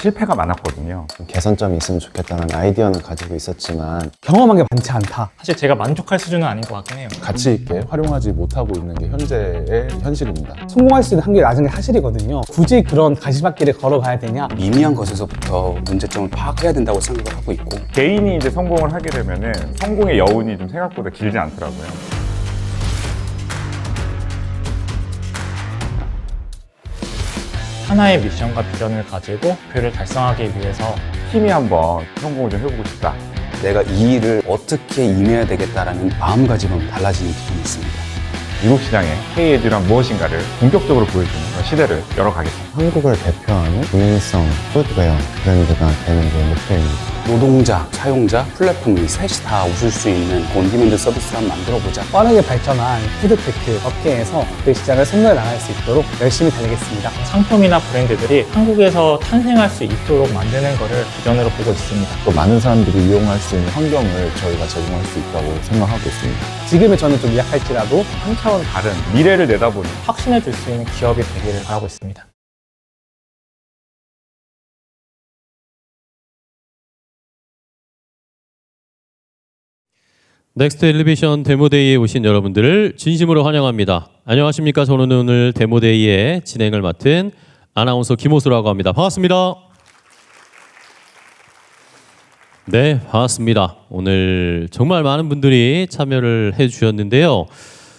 실패가 많았거든요. 개선점이 있으면 좋겠다는 아이디어는 가지고 있었지만 경험한 게 많지 않다. 사실 제가 만족할 수준은 아닌 것 같긴 해요. 가치 있게 활용하지 못하고 있는 게 현재의 현실입니다. 성공할 수 있는 확률이 낮은 게 사실이거든요. 굳이 그런 가시밭길을 걸어가야 되냐? 미미한 것에서부터 문제점을 파악해야 된다고 생각을 하고 있고, 개인이 이제 성공을 하게 되면은 성공의 여운이 좀 생각보다 길지 않더라고요. 하나의 미션과 비전을 가지고 목표를 달성하기 위해서 팀이 한번 성공을 좀 해보고 싶다. 내가 이 일을 어떻게 임해야 되겠다라는 마음가짐은 달라지는 부분이 있습니다. 미국 시장의 K-에듀란 무엇인가를 본격적으로 보여주는 그런 시대를 열어가겠습니다. 한국을 대표하는 국민성 푸드웨어 브랜드가 되는 게 목표입니다. 노동자, 사용자, 플랫폼 이 셋이 다 웃을 수 있는 온디맨드 서비스를 한번 만들어보자. 빠르게 발전한 푸드테크 업계에서 그 시장을 승리해 나갈 수 있도록 열심히 달리겠습니다. 상품이나 브랜드들이 한국에서 탄생할 수 있도록 만드는 것을 비전으로 보고 있습니다. 또 많은 사람들이 이용할 수 있는 환경을 저희가 제공할 수 있다고 생각하고 있습니다. 지금의 저는 좀 미약할지라도 한 차원 다른 미래를 내다보는 확신해 줄 수 있는 기업이 되기를 바라고 있습니다. 넥스트 엘리베이션 데모데이에 오신 여러분들을 진심으로 환영합니다. 안녕하십니까? 저는 오늘 데모데이의 진행을 맡은 아나운서 김호수라고 합니다. 반갑습니다. 네, 반갑습니다. 오늘 정말 많은 분들이 참여를 해주셨는데요.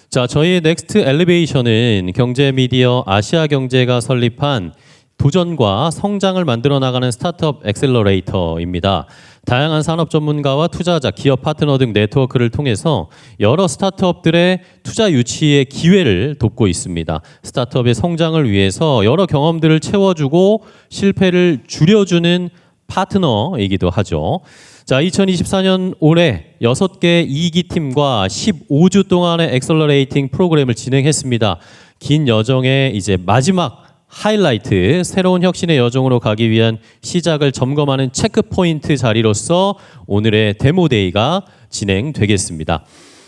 자, 저희 넥스트 엘리베이션은 경제미디어 아시아경제가 설립한 도전과 성장을 만들어 나가는 스타트업 엑셀러레이터입니다. 다양한 산업 전문가와 투자자, 기업 파트너 등 네트워크를 통해서 여러 스타트업들의 투자 유치의 기회를 돕고 있습니다. 스타트업의 성장을 위해서 여러 경험들을 채워주고 실패를 줄여주는 파트너이기도 하죠. 자, 2024년 올해 6개 2기 팀과 15주 동안의 엑셀러레이팅 프로그램을 진행했습니다. 긴 여정의 이제 마지막 하이라이트, 새로운 혁신의 여정으로 가기 위한 시작을 점검하는 체크포인트 자리로서 오늘의 데모데이가 진행되겠습니다.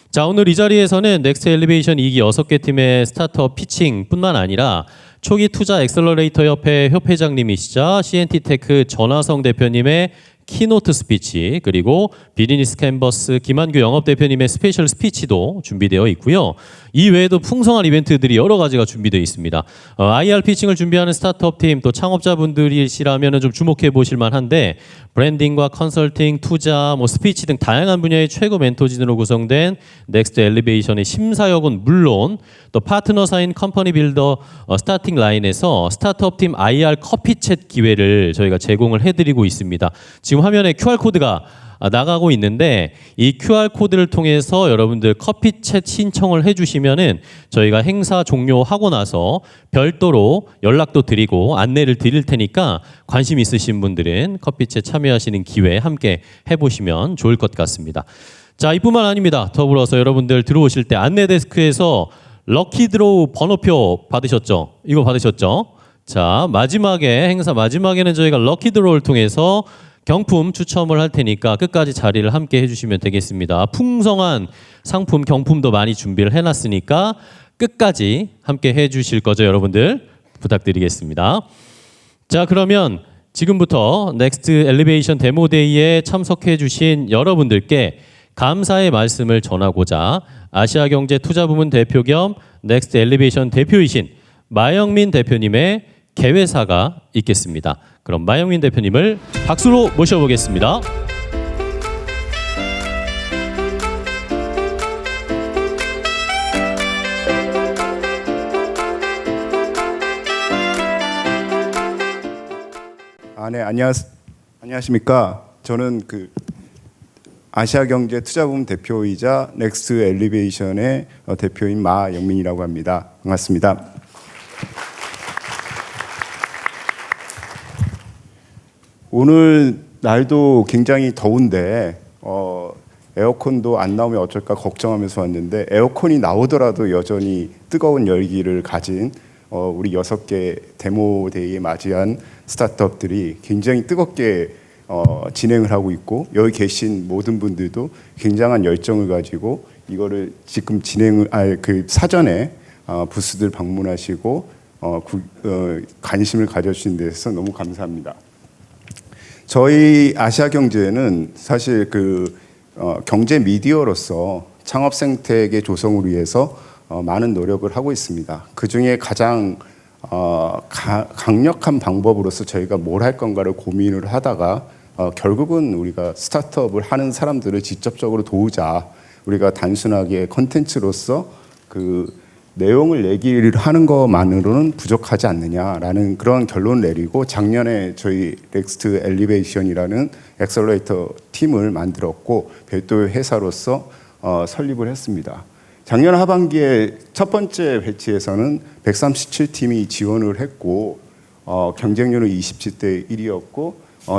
자, 오늘 이 자리에서는 넥스트 엘리베이션 2기 6개 팀의 스타트업 피칭뿐만 아니라 초기 투자 엑셀러레이터 협회 협회장님이시자 CNT테크 전화성 대표님의 키노트 스피치, 그리고 비즈니스 캔버스 김한규 영업대표님의 스페셜 스피치도 준비되어 있고요. 이 외에도 풍성한 이벤트들이 여러 가지가 준비되어 있습니다. IR 피칭을 준비하는 스타트업 팀, 또 창업자분들이시라면 좀 주목해 보실 만한데, 브랜딩과 컨설팅, 투자, 스피치 등 다양한 분야의 최고 멘토진으로 구성된 넥스트 엘리베이션의 심사역은 물론 또 파트너사인 컴퍼니 빌더 스타팅 라인에서 스타트업 팀 IR 커피 챗 기회를 저희가 제공을 해드리고 있습니다. 지금 화면에 QR코드가 나가고 있는데 이 QR코드를 통해서 여러분들 커피 챗 신청을 해주시면은 저희가 행사 종료하고 나서 별도로 연락도 드리고 안내를 드릴 테니까 관심 있으신 분들은 커피 챗 참여하시는 기회 함께 해보시면 좋을 것 같습니다. 자, 이뿐만 아닙니다. 더불어서 여러분들 들어오실 때 안내 데스크에서 럭키드로우 번호표 받으셨죠? 이거 받으셨죠? 자, 마지막에 행사 마지막에는 저희가 럭키드로우를 통해서 경품 추첨을 할 테니까 끝까지 자리를 함께 해주시면 되겠습니다. 풍성한 상품, 경품도 많이 준비를 해놨으니까 끝까지 함께 해주실 거죠, 여러분들? 부탁드리겠습니다. 자, 그러면 지금부터 넥스트 엘리베이션 데모데이에 참석해 주신 여러분들께 감사의 말씀을 전하고자 아시아경제 투자부문 대표 겸 넥스트 엘리베이션 대표이신 마영민 대표님의 개회사가 있겠습니다. 그럼 마영민 대표님을 박수로 모셔보겠습니다. 네, 안녕하십니까. 저는 아시아경제 투자부문 대표이자 넥스트 엘리베이션의 대표인 마영민이라고 합니다. 반갑습니다. 오늘 날도 굉장히 더운데 에어컨도 안 나오면 어쩔까 걱정하면서 왔는데 에어컨이 나오더라도 여전히 뜨거운 열기를 가진 우리 6개 데모데이에 맞이한 스타트업들이 굉장히 뜨겁게 진행을 하고 있고, 여기 계신 모든 분들도 굉장한 열정을 가지고 이거를 지금 사전에 부스들 방문하시고 관심을 가져주신 데서 너무 감사합니다. 저희 아시아경제는 사실 경제 미디어로서 창업 생태계 조성을 위해서 많은 노력을 하고 있습니다. 그 중에 가장 강력한 방법으로서 저희가 뭘 할 건가를 고민을 하다가 결국은 우리가 스타트업을 하는 사람들을 직접적으로 도우자. 우리가 단순하게 컨텐츠로서 그 내용을 얘기를 하는 것만으로는 부족하지 않느냐라는 그런 결론을 내리고 작년에 저희 넥스트 엘리베이션이라는 엑셀러레이터 팀을 만들었고 별도의 회사로서 설립을 했습니다. 작년 하반기에 첫 번째 배치에서는 137팀이 지원을 했고 경쟁률은 27대 1이었고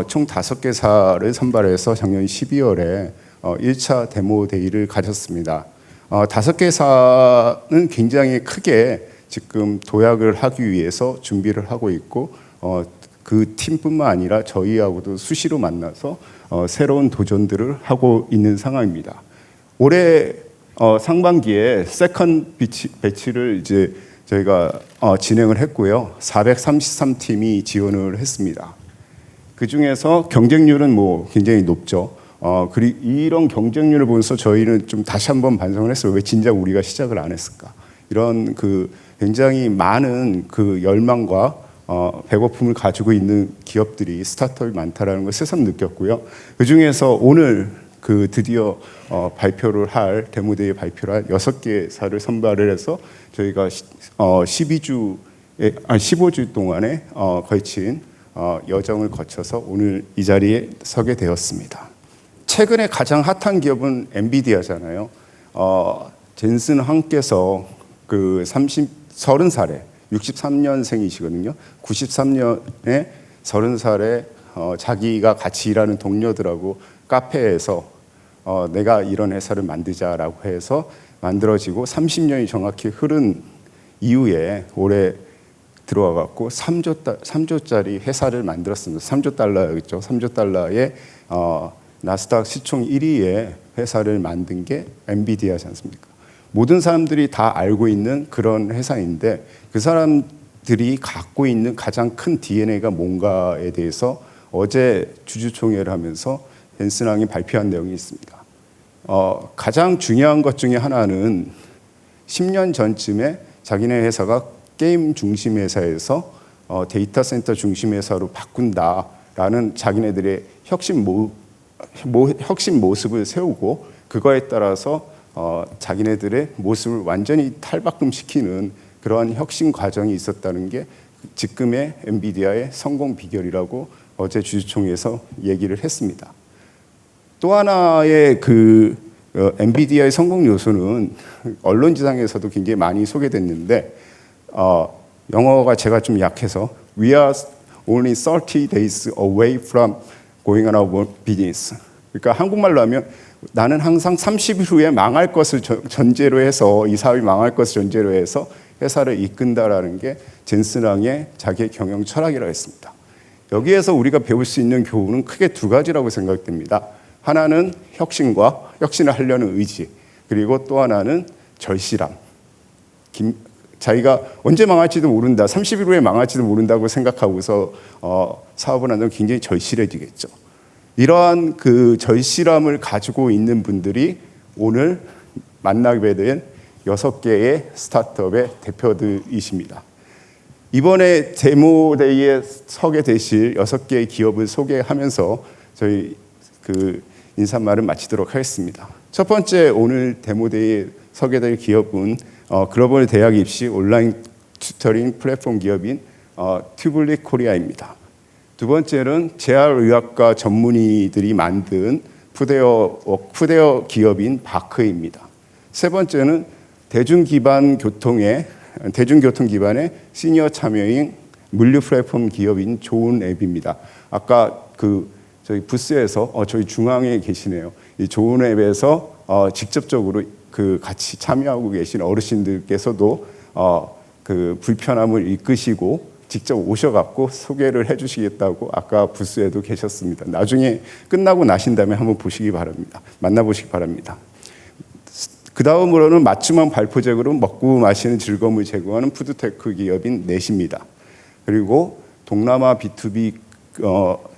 총 5개사를 선발해서 작년 12월에 1차 데모 데이를 가졌습니다. 5개사는 굉장히 크게 지금 도약을 하기 위해서 준비를 하고 있고 그 팀뿐만 아니라 저희하고도 수시로 만나서 새로운 도전들을 하고 있는 상황입니다. 올해 상반기에 세컨 배치를 이제 저희가 진행을 했고요. 433팀이 지원을 했습니다. 그 중에서 경쟁률은 굉장히 높죠. 그리고 이런 경쟁률을 보면서 저희는 좀 다시 한번 반성을 했어요. 왜 진작 우리가 시작을 안 했을까? 이런 굉장히 많은 열망과 배고픔을 가지고 있는 기업들이 스타트업이 많다라는 걸 새삼 느꼈고요. 그 중에서 오늘 드디어 발표를 할 데모데이 발표를 할 6개사를 선발을 해서 저희가 15주 동안에 걸친 여정을 거쳐서 오늘 이 자리에 서게 되었습니다. 최근에 가장 핫한 기업은 엔비디아잖아요. 젠슨 황께서 30살에 63년생이시거든요. 93년에 30살에 자기가 같이 일하는 동료들하고 카페에서 내가 이런 회사를 만들자라고 해서 만들어지고 30년이 정확히 흐른 이후에 올해 들어와 갖고 3조짜리 회사를 만들었습니다. 3조 달러였죠. 3조 달러에 나스닥 시총 1위의 회사를 만든 게 엔비디아지 않습니까? 모든 사람들이 다 알고 있는 그런 회사인데 그 사람들이 갖고 있는 가장 큰 DNA가 뭔가에 대해서 어제 주주총회를 하면서 젠슨 황이 발표한 내용이 있습니다. 가장 중요한 것 중에 하나는 10년 전쯤에 자기네 회사가 게임 중심 회사에서 데이터 센터 중심 회사로 바꾼다라는 자기네들의 혁신 모습을 세우고 그거에 따라서 자기네들의 모습을 완전히 탈바꿈시키는 그러한 혁신 과정이 있었다는 게 지금의 엔비디아의 성공 비결이라고 어제 주주총회에서 얘기를 했습니다. 또 하나의 엔비디아의 성공 요소는 언론지상에서도 굉장히 많이 소개됐는데 영어가 제가 좀 약해서 We are only 30 days away from going on our business. 그러니까 한국말로 하면 나는 항상 30일 후에 망할 것을 전제로 해서 이 사업이 망할 것을 전제로 해서 회사를 이끈다라는 게 젠슨 황의 자기의 경영 철학이라고 했습니다. 여기에서 우리가 배울 수 있는 교훈은 크게 두 가지라고 생각됩니다. 하나는 혁신을 하려는 의지, 그리고 또 하나는 절실함. 자기가 언제 망할지도 모른다, 30일 후에 망할지도 모른다고 생각하고서 사업을 하면 굉장히 절실해지겠죠. 이러한 절실함을 가지고 있는 분들이 오늘 만나게 된 6개의 스타트업의 대표들이십니다. 이번에 데모데이에 서게 되실 6개의 기업을 소개하면서 저희 인사말을 마치도록 하겠습니다. 첫 번째 오늘 데모데이에 서게 될 기업은 글로벌 대학 입시 온라인 튜터링 플랫폼 기업인 튜블릭 코리아입니다. 두 번째는 재활의학과 전문의들이 만든 푸데어 기업인 바크입니다. 세 번째는 대중교통 기반의 시니어 참여인 물류 플랫폼 기업인 좋은 앱입니다. 아까 저희 부스에서 저희 중앙에 계시네요. 이 좋은 앱에서 직접적으로 같이 참여하고 계신 어르신들께서도 불편함을 이끄시고 직접 오셔갖고 소개를 해주시겠다고 아까 부스에도 계셨습니다. 나중에 끝나고 나신 다음에 한번 보시기 바랍니다. 만나보시기 바랍니다. 그 다음으로는 맞춤형 발표제로 먹고 마시는 즐거움을 제공하는 푸드테크 기업인 넷입니다. 그리고 동남아 B2B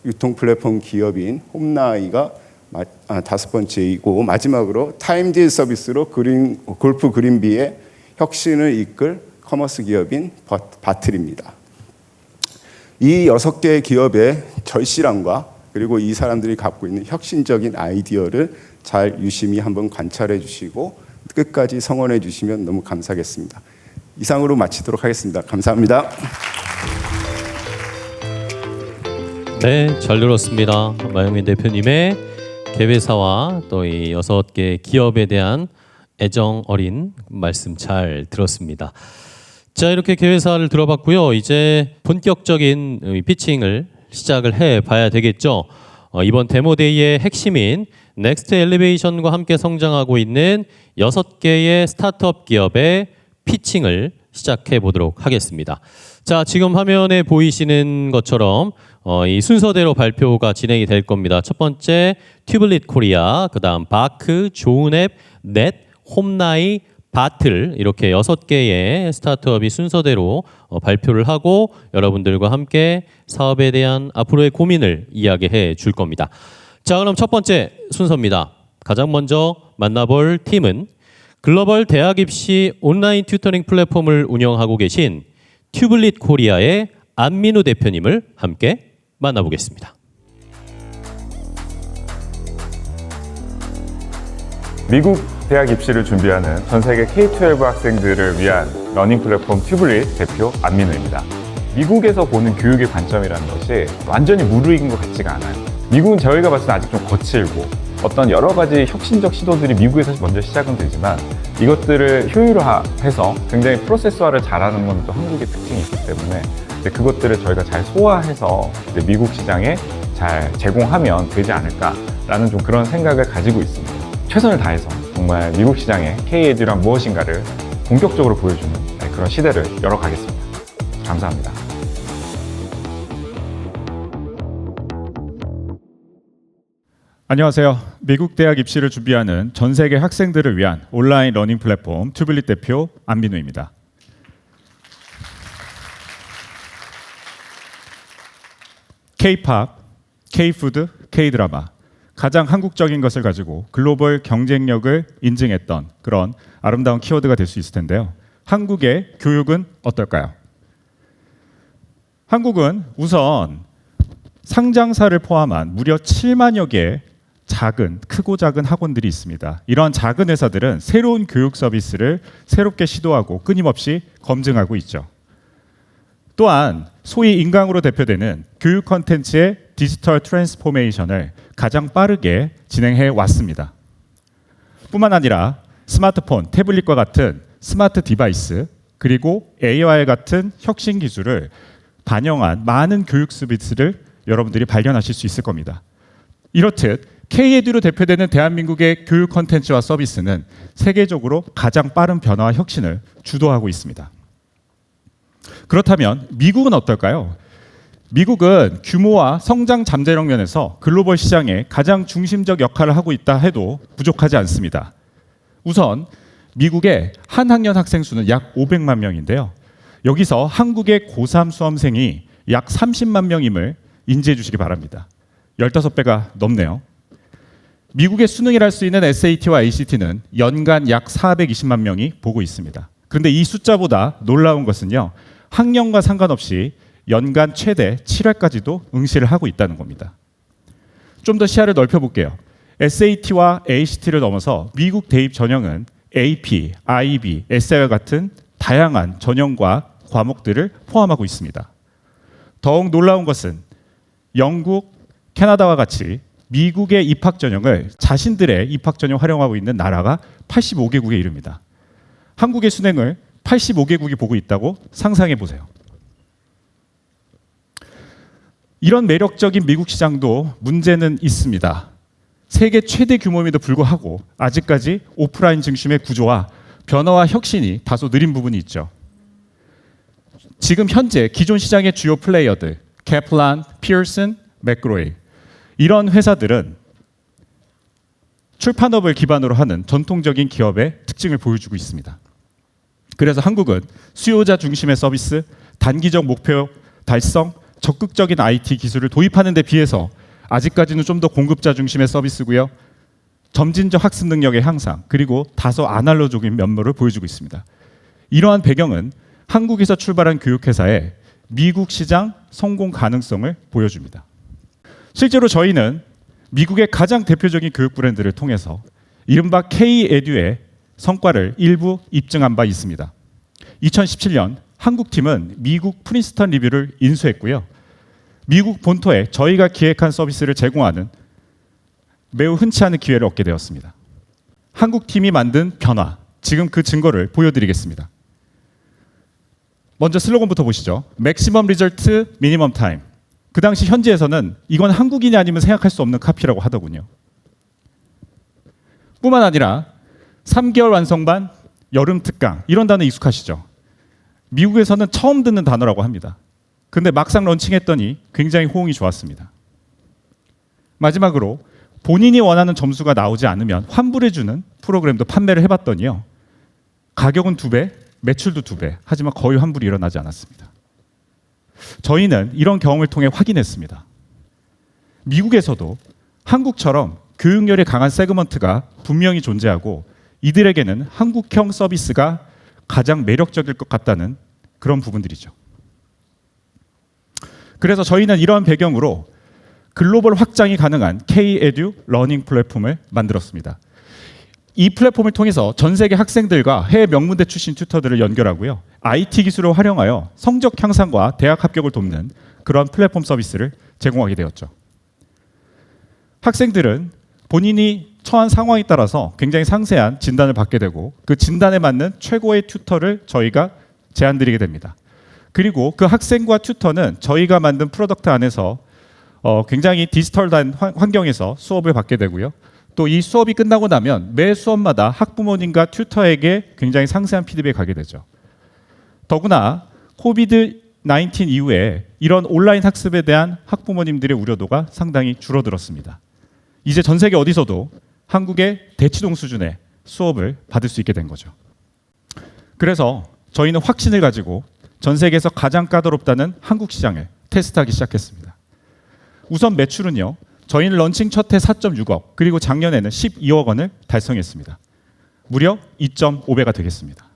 유통 플랫폼 기업인 홈나이가 5번째이고 마지막으로 타임딜 서비스로 골프 그린비의 혁신을 이끌 커머스 기업인 바틀입니다. 이 6개의 기업의 절실함과 그리고 이 사람들이 갖고 있는 혁신적인 아이디어를 잘 유심히 한번 관찰해 주시고 끝까지 성원해 주시면 너무 감사하겠습니다. 이상으로 마치도록 하겠습니다. 감사합니다. 네, 잘 들었습니다. 마영민 대표님의 개회사와 또 이 6개 기업에 대한 애정 어린 말씀 잘 들었습니다. 자, 이렇게 개회사를 들어봤고요. 이제 본격적인 피칭을 시작을 해봐야 되겠죠. 이번 데모데이의 핵심인 넥스트 엘리베이션과 함께 성장하고 있는 6개의 스타트업 기업의 피칭을 시작해 보도록 하겠습니다. 자, 지금 화면에 보이시는 것처럼 이 순서대로 발표가 진행이 될 겁니다. 첫 번째 튜블릿 코리아, 그 다음 바크, 좋은앱, 넷, 홈나이, 바틀 이렇게 6개의 스타트업이 순서대로 발표를 하고 여러분들과 함께 사업에 대한 앞으로의 고민을 이야기해 줄 겁니다. 자, 그럼 첫 번째 순서입니다. 가장 먼저 만나볼 팀은 글로벌 대학 입시 온라인 튜터링 플랫폼을 운영하고 계신 튜블릿 코리아의 안민우 대표님을 함께 만나보겠습니다. 미국 대학 입시를 준비하는 전 세계 K-12 학생들을 위한 러닝 플랫폼 튜블릿 대표 안민우입니다. 미국에서 보는 교육의 관점이라는 것이 완전히 무르익은 것 같지가 않아요. 미국은 저희가 봤을 때 아직 좀 거칠고 어떤 여러 가지 혁신적 시도들이 미국에서 먼저 시작은 되지만 이것들을 효율화해서 굉장히 프로세스화를 잘하는 건 또 한국의 특징이 있기 때문에 그것들을 저희가 잘 소화해서 미국 시장에 잘 제공하면 되지 않을까라는 좀 그런 생각을 가지고 있습니다. 최선을 다해서 정말 미국 시장에 K-에듀란 무엇인가를 본격적으로 보여주는 그런 시대를 열어가겠습니다. 감사합니다. 안녕하세요. 미국 대학 입시를 준비하는 전 세계 학생들을 위한 온라인 러닝 플랫폼 튜블릿 대표 안민우입니다. K-팝, K-푸드, K-드라마 가장 한국적인 것을 가지고 글로벌 경쟁력을 인증했던 그런 아름다운 키워드가 될 수 있을 텐데요. 한국의 교육은 어떨까요? 한국은 우선 상장사를 포함한 무려 7만여 개의 크고 작은 학원들이 있습니다. 이런 작은 회사들은 새로운 교육 서비스를 새롭게 시도하고 끊임없이 검증하고 있죠. 또한 소위 인강으로 대표되는 교육 콘텐츠의 디지털 트랜스포메이션을 가장 빠르게 진행해 왔습니다. 뿐만 아니라 스마트폰, 태블릿과 같은 스마트 디바이스 그리고 AR 같은 혁신 기술을 반영한 많은 교육 서비스를 여러분들이 발견하실 수 있을 겁니다. 이렇듯 K-에듀로 대표되는 대한민국의 교육 콘텐츠와 서비스는 세계적으로 가장 빠른 변화와 혁신을 주도하고 있습니다. 그렇다면 미국은 어떨까요? 미국은 규모와 성장 잠재력 면에서 글로벌 시장에 가장 중심적 역할을 하고 있다 해도 부족하지 않습니다. 우선 미국의 한 학년 학생 수는 약 500만 명인데요. 여기서 한국의 고3 수험생이 약 30만 명임을 인지해 주시기 바랍니다. 15배가 넘네요. 미국의 수능이라 할 수 있는 SAT와 ACT는 연간 약 420만 명이 보고 있습니다. 그런데 이 숫자보다 놀라운 것은요. 학년과 상관없이 연간 최대 7회까지도 응시를 하고 있다는 겁니다. 좀 더 시야를 넓혀볼게요. SAT와 ACT를 넘어서 미국 대입 전형은 AP, IB, SI와 같은 다양한 전형과 과목들을 포함하고 있습니다. 더욱 놀라운 것은 영국, 캐나다와 같이 미국의 입학 전형을 자신들의 입학 전형 활용하고 있는 나라가 85개국에 이릅니다. 한국의 수능을 85개국이 보고 있다고 상상해 보세요. 이런 매력적인 미국 시장도 문제는 있습니다. 세계 최대 규모임에도 불구하고 아직까지 오프라인 중심의 구조와 변화와 혁신이 다소 느린 부분이 있죠. 지금 현재 기존 시장의 주요 플레이어들, 캐플란, 피어슨, 맥그로이 이런 회사들은 출판업을 기반으로 하는 전통적인 기업의 특징을 보여주고 있습니다. 그래서 한국은 수요자 중심의 서비스, 단기적 목표 달성, 적극적인 IT 기술을 도입하는 데 비해서 아직까지는 좀 더 공급자 중심의 서비스고요. 점진적 학습 능력의 향상, 그리고 다소 아날로그적인 면모를 보여주고 있습니다. 이러한 배경은 한국에서 출발한 교육회사의 미국 시장 성공 가능성을 보여줍니다. 실제로 저희는 미국의 가장 대표적인 교육 브랜드를 통해서 이른바 K-에듀의 성과를 일부 입증한 바 있습니다. 2017년 한국팀은 미국 프린스턴 리뷰를 인수했고요. 미국 본토에 저희가 기획한 서비스를 제공하는 매우 흔치 않은 기회를 얻게 되었습니다. 한국팀이 만든 변화, 지금 그 증거를 보여드리겠습니다. 먼저 슬로건부터 보시죠. Maximum Result, Minimum Time. 그 당시 현지에서는 이건 한국인이 아니면 생각할 수 없는 카피라고 하더군요. 뿐만 아니라 3개월 완성반, 여름 특강 이런 단어 익숙하시죠? 미국에서는 처음 듣는 단어라고 합니다. 근데 막상 런칭했더니 굉장히 호응이 좋았습니다. 마지막으로 본인이 원하는 점수가 나오지 않으면 환불해주는 프로그램도 판매를 해봤더니요. 가격은 2배, 매출도 2배. 하지만 거의 환불이 일어나지 않았습니다. 저희는 이런 경험을 통해 확인했습니다. 미국에서도 한국처럼 교육열이 강한 세그먼트가 분명히 존재하고 이들에게는 한국형 서비스가 가장 매력적일 것 같다는 그런 부분들이죠. 그래서 저희는 이러한 배경으로 글로벌 확장이 가능한 K-에듀 러닝 플랫폼을 만들었습니다. 이 플랫폼을 통해서 전 세계 학생들과 해외 명문대 출신 튜터들을 연결하고요. IT 기술을 활용하여 성적 향상과 대학 합격을 돕는 그런 플랫폼 서비스를 제공하게 되었죠. 학생들은 본인이 처한 상황에 따라서 굉장히 상세한 진단을 받게 되고 그 진단에 맞는 최고의 튜터를 저희가 제안드리게 됩니다. 그리고 그 학생과 튜터는 저희가 만든 프로덕트 안에서 굉장히 디지털한 환경에서 수업을 받게 되고요. 또 이 수업이 끝나고 나면 매 수업마다 학부모님과 튜터에게 굉장히 상세한 피드백이 가게 되죠. 더구나 코비드-19 이후에 이런 온라인 학습에 대한 학부모님들의 우려도가 상당히 줄어들었습니다. 이제 전 세계 어디서도 한국의 대치동 수준의 수업을 받을 수 있게 된 거죠. 그래서 저희는 확신을 가지고 전 세계에서 가장 까다롭다는 한국 시장을 테스트하기 시작했습니다. 우선 매출은요. 저희는 런칭 첫 해 4.6억 그리고 작년에는 12억 원을 달성했습니다. 무려 2.5배가 되겠습니다.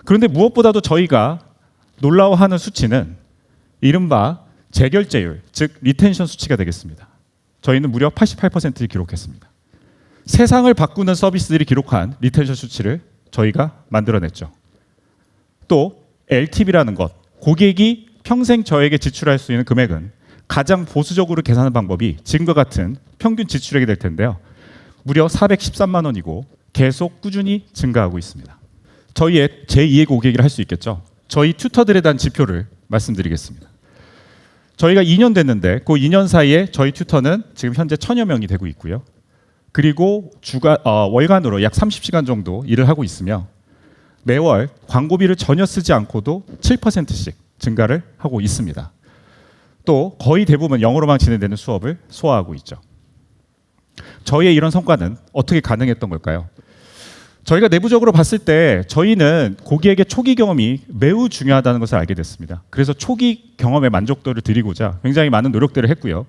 그런데 무엇보다도 저희가 놀라워하는 수치는 이른바 재결제율, 즉 리텐션 수치가 되겠습니다. 저희는 무려 88%를 기록했습니다. 세상을 바꾸는 서비스들이 기록한 리텐션 수치를 저희가 만들어냈죠. 또 LTV라는 것, 고객이 평생 저에게 지출할 수 있는 금액은 가장 보수적으로 계산하는 방법이 지금과 같은 평균 지출액이 될 텐데요. 무려 413만 원이고 계속 꾸준히 증가하고 있습니다. 저희의 제2의 고객이라 할 수 있겠죠. 저희 튜터들에 대한 지표를 말씀드리겠습니다. 저희가 2년 됐는데 그 2년 사이에 저희 튜터는 지금 현재 1000여 명이 되고 있고요. 그리고 월간으로 약 30시간 정도 일을 하고 있으며 매월 광고비를 전혀 쓰지 않고도 7%씩 증가를 하고 있습니다. 또 거의 대부분 영어로만 진행되는 수업을 소화하고 있죠. 저희의 이런 성과는 어떻게 가능했던 걸까요? 저희가 내부적으로 봤을 때 저희는 고객에게 초기 경험이 매우 중요하다는 것을 알게 됐습니다. 그래서 초기 경험의 만족도를 드리고자 굉장히 많은 노력들을 했고요.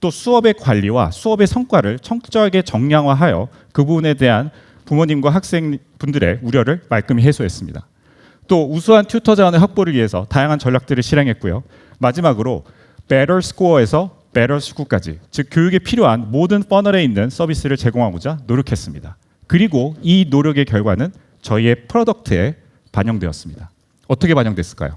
또 수업의 관리와 수업의 성과를 철저하게 정량화하여 그 부분에 대한 부모님과 학생분들의 우려를 말끔히 해소했습니다. 또 우수한 튜터 자원의 확보를 위해서 다양한 전략들을 실행했고요. 마지막으로 Better Score에서 Better School까지, 즉 교육에 필요한 모든 퍼널에 있는 서비스를 제공하고자 노력했습니다. 그리고 이 노력의 결과는 저희의 프로덕트에 반영되었습니다. 어떻게 반영됐을까요?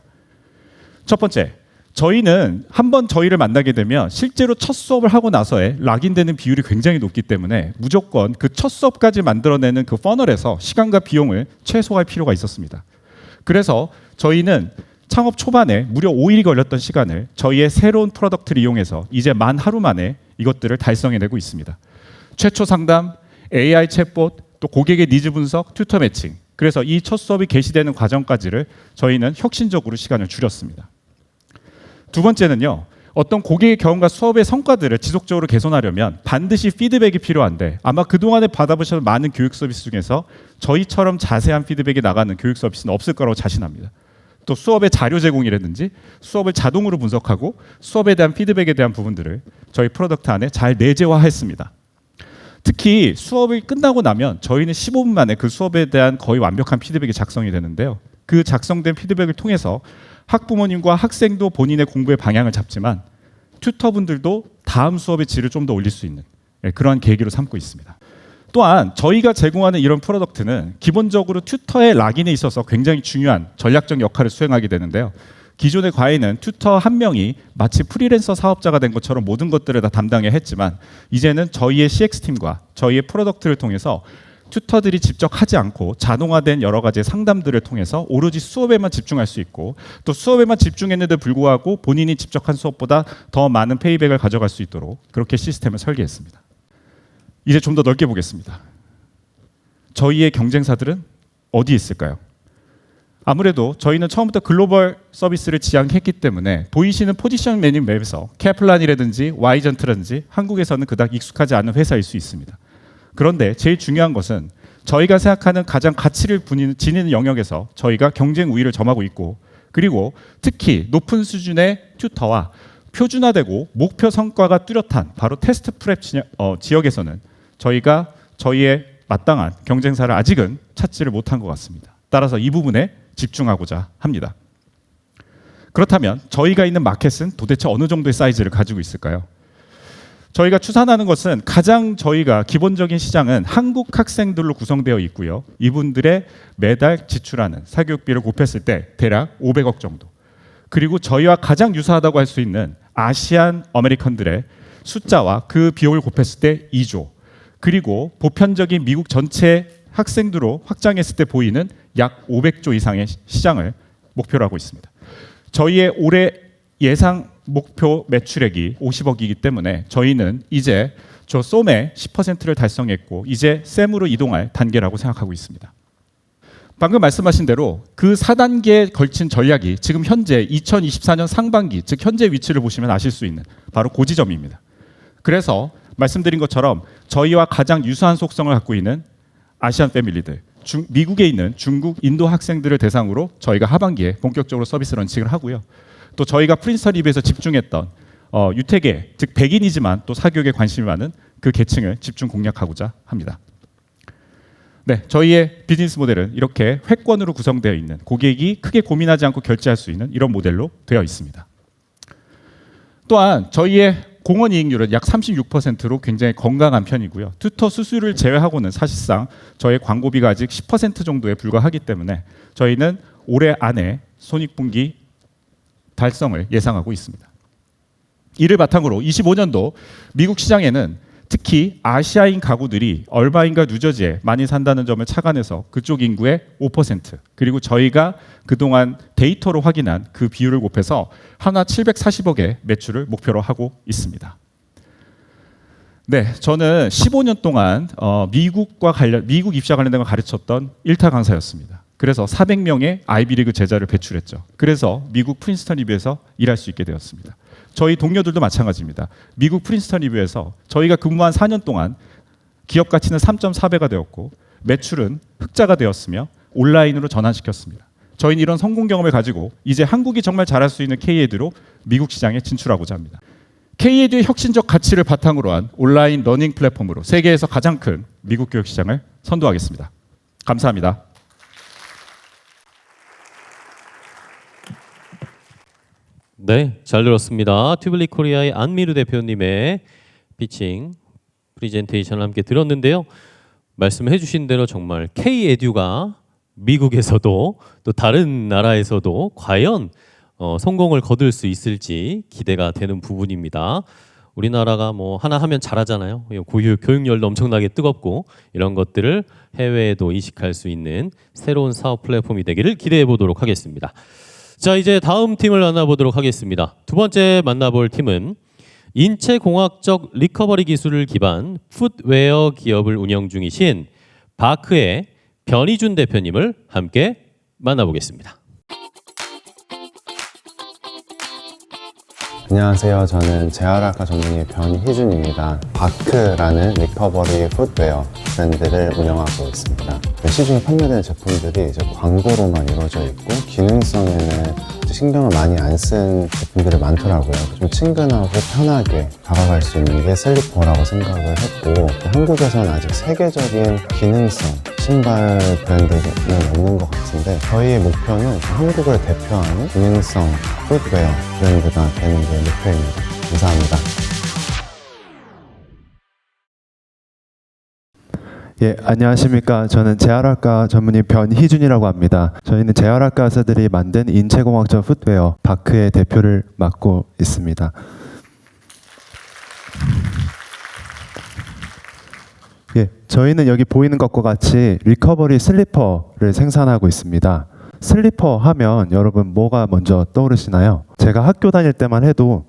첫 번째, 저희는 한번 저희를 만나게 되면 실제로 첫 수업을 하고 나서의 락인되는 비율이 굉장히 높기 때문에 무조건 그 첫 수업까지 만들어내는 그 퍼널에서 시간과 비용을 최소화할 필요가 있었습니다. 그래서 저희는 창업 초반에 무려 5일이 걸렸던 시간을 저희의 새로운 프로덕트를 이용해서 이제 만 하루 만에 이것들을 달성해내고 있습니다. 최초 상담, AI 챗봇, 또 고객의 니즈 분석, 튜터 매칭. 그래서 이 첫 수업이 개시되는 과정까지를 저희는 혁신적으로 시간을 줄였습니다. 두 번째는요. 어떤 고객의 경험과 수업의 성과들을 지속적으로 개선하려면 반드시 피드백이 필요한데 아마 그동안에 받아보셨던 많은 교육 서비스 중에서 저희처럼 자세한 피드백이 나가는 교육 서비스는 없을 거라고 자신합니다. 또 수업의 자료 제공이라든지 수업을 자동으로 분석하고 수업에 대한 피드백에 대한 부분들을 저희 프로덕트 안에 잘 내재화했습니다. 특히 수업이 끝나고 나면 저희는 15분 만에 그 수업에 대한 거의 완벽한 피드백이 작성이 되는데요. 그 작성된 피드백을 통해서 학부모님과 학생도 본인의 공부의 방향을 잡지만 튜터분들도 다음 수업의 질을 좀 더 올릴 수 있는 그러한 계기로 삼고 있습니다. 또한 저희가 제공하는 이런 프로덕트는 기본적으로 튜터의 락인에 있어서 굉장히 중요한 전략적 역할을 수행하게 되는데요. 기존의 과외는 튜터 한 명이 마치 프리랜서 사업자가 된 것처럼 모든 것들을 다 담당해야 했지만 이제는 저희의 CX팀과 저희의 프로덕트를 통해서 튜터들이 직접 하지 않고 자동화된 여러 가지 상담들을 통해서 오로지 수업에만 집중할 수 있고 또 수업에만 집중했는데 불구하고 본인이 직접 한 수업보다 더 많은 페이백을 가져갈 수 있도록 그렇게 시스템을 설계했습니다. 이제 좀 더 넓게 보겠습니다. 저희의 경쟁사들은 어디에 있을까요? 아무래도 저희는 처음부터 글로벌 서비스를 지향했기 때문에 보이시는 포지션 메뉴 맵에서 캐플란이라든지 와이전트라든지 한국에서는 그닥 익숙하지 않은 회사일 수 있습니다. 그런데 제일 중요한 것은 저희가 생각하는 가장 가치를 지니는 영역에서 저희가 경쟁 우위를 점하고 있고 그리고 특히 높은 수준의 튜터와 표준화되고 목표 성과가 뚜렷한 바로 테스트 프랩 지역에서는 저희가 저희의 마땅한 경쟁사를 아직은 찾지를 못한 것 같습니다. 따라서 이 부분에 집중하고자 합니다. 그렇다면 저희가 있는 마켓은 도대체 어느 정도의 사이즈를 가지고 있을까요? 저희가 추산하는 것은 가장 저희가 기본적인 시장은 한국 학생들로 구성되어 있고요. 이분들의 매달 지출하는 사교육비를 곱했을 때 대략 500억 정도. 그리고 저희와 가장 유사하다고 할 수 있는 아시안 아메리칸들의 숫자와 그 비용을 곱했을 때 2조. 그리고 보편적인 미국 전체 학생들로 확장했을 때 보이는 약 500조 이상의 시장을 목표로 하고 있습니다. 저희의 올해 예상 목표 매출액이 50억이기 때문에 저희는 이제 저 쏨의 10%를 달성했고 이제 샘으로 이동할 단계라고 생각하고 있습니다. 방금 말씀하신 대로 그 4단계에 걸친 전략이 지금 현재 2024년 상반기, 즉 현재 위치를 보시면 아실 수 있는 바로 그 지점입니다. 그래서 말씀드린 것처럼 저희와 가장 유사한 속성을 갖고 있는 아시안 패밀리들, 미국에 있는 중국, 인도 학생들을 대상으로 저희가 하반기에 본격적으로 서비스 런칭을 하고요. 또 저희가 프린스턴 리뷰에서 집중했던 유태계, 즉 백인이지만 또 사교육에 관심이 많은 그 계층을 집중 공략하고자 합니다. 네, 저희의 비즈니스 모델은 이렇게 회권으로 구성되어 있는 고객이 크게 고민하지 않고 결제할 수 있는 이런 모델로 되어 있습니다. 또한 저희의 공원 이익률은 약 36%로 굉장히 건강한 편이고요. 튜터 수수료를 제외하고는 사실상 저희 광고비가 아직 10% 정도에 불과하기 때문에 저희는 올해 안에 손익분기 달성을 예상하고 있습니다. 이를 바탕으로 25년도 미국 시장에는 특히 아시아인 가구들이 얼바인과 뉴저지에 많이 산다는 점을 착안해서 그쪽 인구의 5% 그리고 저희가 그동안 데이터로 확인한 그 비율을 곱해서 하나 740억의 매출을 목표로 하고 있습니다. 네, 저는 15년 동안 미국 입시와 관련된 걸 가르쳤던 일타 강사였습니다. 그래서 400명의 아이비리그 제자를 배출했죠. 그래서 미국 프린스턴 리뷰에서 일할 수 있게 되었습니다. 저희 동료들도 마찬가지입니다. 미국 프린스턴 리뷰에서 저희가 근무한 4년 동안 기업 가치는 3.4배가 되었고 매출은 흑자가 되었으며 온라인으로 전환시켰습니다. 저희는 이런 성공 경험을 가지고 이제 한국이 정말 잘할 수 있는 K-에듀로 미국 시장에 진출하고자 합니다. K-에듀의 혁신적 가치를 바탕으로 한 온라인 러닝 플랫폼으로 세계에서 가장 큰 미국 교육 시장을 선도하겠습니다. 감사합니다. 네, 잘 들었습니다. 튜블리 코리아의 안미루 대표님의 피칭 프리젠테이션을 함께 들었는데요. 말씀해 주신 대로 정말 K-에듀가 미국에서도 또 다른 나라에서도 과연 성공을 거둘 수 있을지 기대가 되는 부분입니다. 우리나라가 뭐 하나 하면 잘하잖아요. 교육열도 엄청나게 뜨겁고 이런 것들을 해외에도 이식할 수 있는 새로운 사업 플랫폼이 되기를 기대해 보도록 하겠습니다. 자, 이제 다음 팀을 만나보도록 하겠습니다. 두 번째 만나볼 팀은 인체공학적 리커버리 기술을 기반 풋웨어 기업을 운영 중이신 바크의 변희준 대표님을 함께 만나보겠습니다. 안녕하세요. 저는 재활학과 전문의 변희준입니다. 바크라는 리커버리 풋웨어 브랜드를 운영하고 있습니다. 시중에 판매되는 제품들이 이제 광고로만 이루어져 있고 기능성에는 신경을 많이 안 쓴 제품들이 많더라고요. 좀 친근하고 편하게 다가갈 수 있는 게 슬리퍼라고 생각을 했고, 한국에서는 아직 세계적인 기능성 신발 브랜드는 없는 것 같은데, 저희의 목표는 한국을 대표하는 기능성 풋웨어 브랜드가 되는 게 목표입니다. 감사합니다. 예, 안녕하십니까. 저는 재활학과 전문의 변희준이라고 합니다. 저희는 재활학과 의사들이 만든 인체공학적 풋웨어 바크의 대표를 맡고 있습니다. 예, 저희는 여기 보이는 것과 같이 리커버리 슬리퍼를 생산하고 있습니다. 슬리퍼 하면 여러분 뭐가 먼저 떠오르시나요? 제가 학교 다닐 때만 해도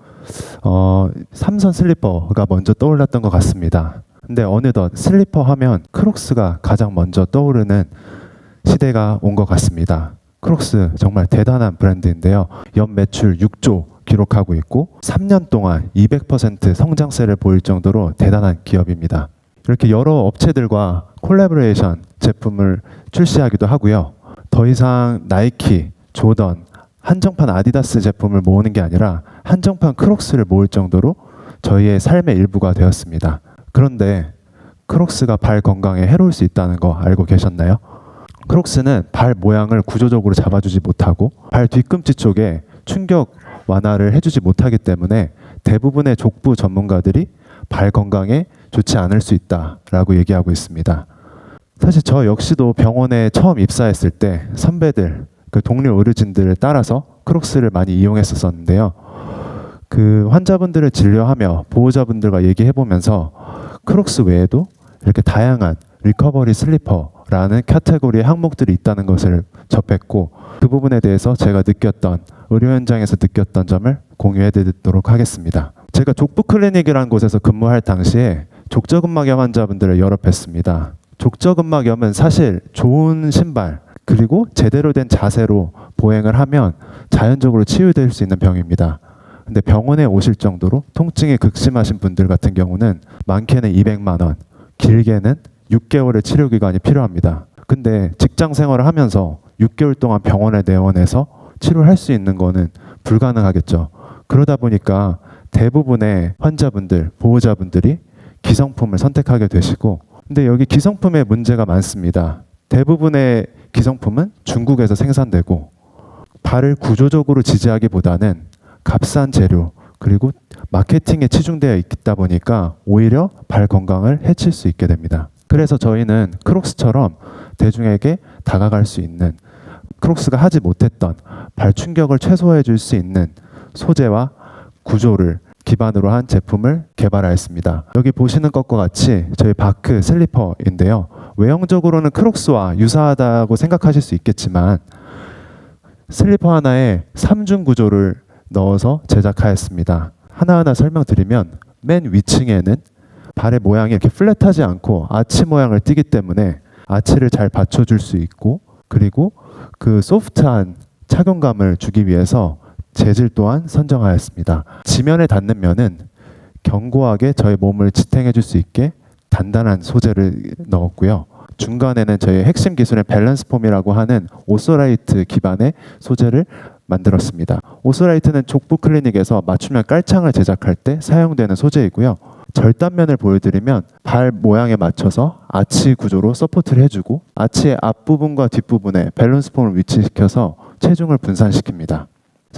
삼선 슬리퍼가 먼저 떠올랐던 것 같습니다. 근데 어느덧 슬리퍼 하면 크록스가 가장 먼저 떠오르는 시대가 온 것 같습니다. 크록스 정말 대단한 브랜드인데요. 연 매출 6조 기록하고 있고 3년 동안 200% 성장세를 보일 정도로 대단한 기업입니다. 이렇게 여러 업체들과 콜라보레이션 제품을 출시하기도 하고요. 더 이상 나이키, 조던, 한정판 아디다스 제품을 모으는 게 아니라 한정판 크록스를 모을 정도로 저희의 삶의 일부가 되었습니다. 그런데 크록스가 발 건강에 해로울 수 있다는 거 알고 계셨나요? 크록스는 발 모양을 구조적으로 잡아주지 못하고 발 뒤꿈치 쪽에 충격 완화를 해주지 못하기 때문에 대부분의 족부 전문가들이 발 건강에 좋지 않을 수 있다라고 얘기하고 있습니다. 사실 저 역시도 병원에 처음 입사했을 때 선배들, 그 동료 의료진들을 따라서 크록스를 많이 이용했었는데요. 그 환자분들을 진료하며 보호자분들과 얘기해보면서 크록스 외에도 이렇게 다양한 리커버리 슬리퍼라는 카테고리의 항목들이 있다는 것을 접했고, 그 부분에 대해서 제가 느꼈던, 의료 현장에서 느꼈던 점을 공유해 드리도록 하겠습니다. 제가 족부 클리닉이라는 곳에서 근무할 당시에 족저근막염 환자분들을 여러 뵀습니다. 족저근막염은 사실 좋은 신발 그리고 제대로 된 자세로 보행을 하면 자연적으로 치유될 수 있는 병입니다. 근데 병원에 오실 정도로 통증이 극심하신 분들 같은 경우는 많게는 200만 원, 길게는 6개월의 치료 기간이 필요합니다. 근데 직장 생활을 하면서 6개월 동안 병원에 내원해서 치료할 수 있는 거는 불가능하겠죠. 그러다 보니까 대부분의 환자분들, 보호자분들이 기성품을 선택하게 되시고, 근데 여기 기성품에 문제가 많습니다. 대부분의 기성품은 중국에서 생산되고 발을 구조적으로 지지하기보다는 값싼 재료 그리고 마케팅에 치중되어 있다 보니까 오히려 발 건강을 해칠 수 있게 됩니다. 그래서 저희는 크록스처럼 대중에게 다가갈 수 있는, 크록스가 하지 못했던 발 충격을 최소화해 줄 수 있는 소재와 구조를 기반으로 한 제품을 개발하였습니다. 여기 보시는 것과 같이 저희 바크 슬리퍼인데요. 외형적으로는 크록스와 유사하다고 생각하실 수 있겠지만 슬리퍼 하나에 3중 구조를 넣어서 제작하였습니다. 하나하나 설명드리면 맨 위층에는 발의 모양이 이렇게 플랫하지 않고 아치 모양을 띠기 때문에 아치를 잘 받쳐줄 수 있고, 그리고 그 소프트한 착용감을 주기 위해서 재질 또한 선정하였습니다. 지면에 닿는 면은 견고하게 저희 몸을 지탱해 줄 수 있게 단단한 소재를 넣었고요. 중간에는 저희 핵심 기술의 밸런스 폼이라고 하는 오소라이트 기반의 소재를 만들었습니다. 오소라이트는 족부 클리닉에서 맞춤형 깔창을 제작할 때 사용되는 소재이고요. 절단면을 보여드리면 발 모양에 맞춰서 아치 구조로 서포트를 해주고 아치의 앞부분과 뒷부분에 밸런스 폼을 위치시켜서 체중을 분산시킵니다.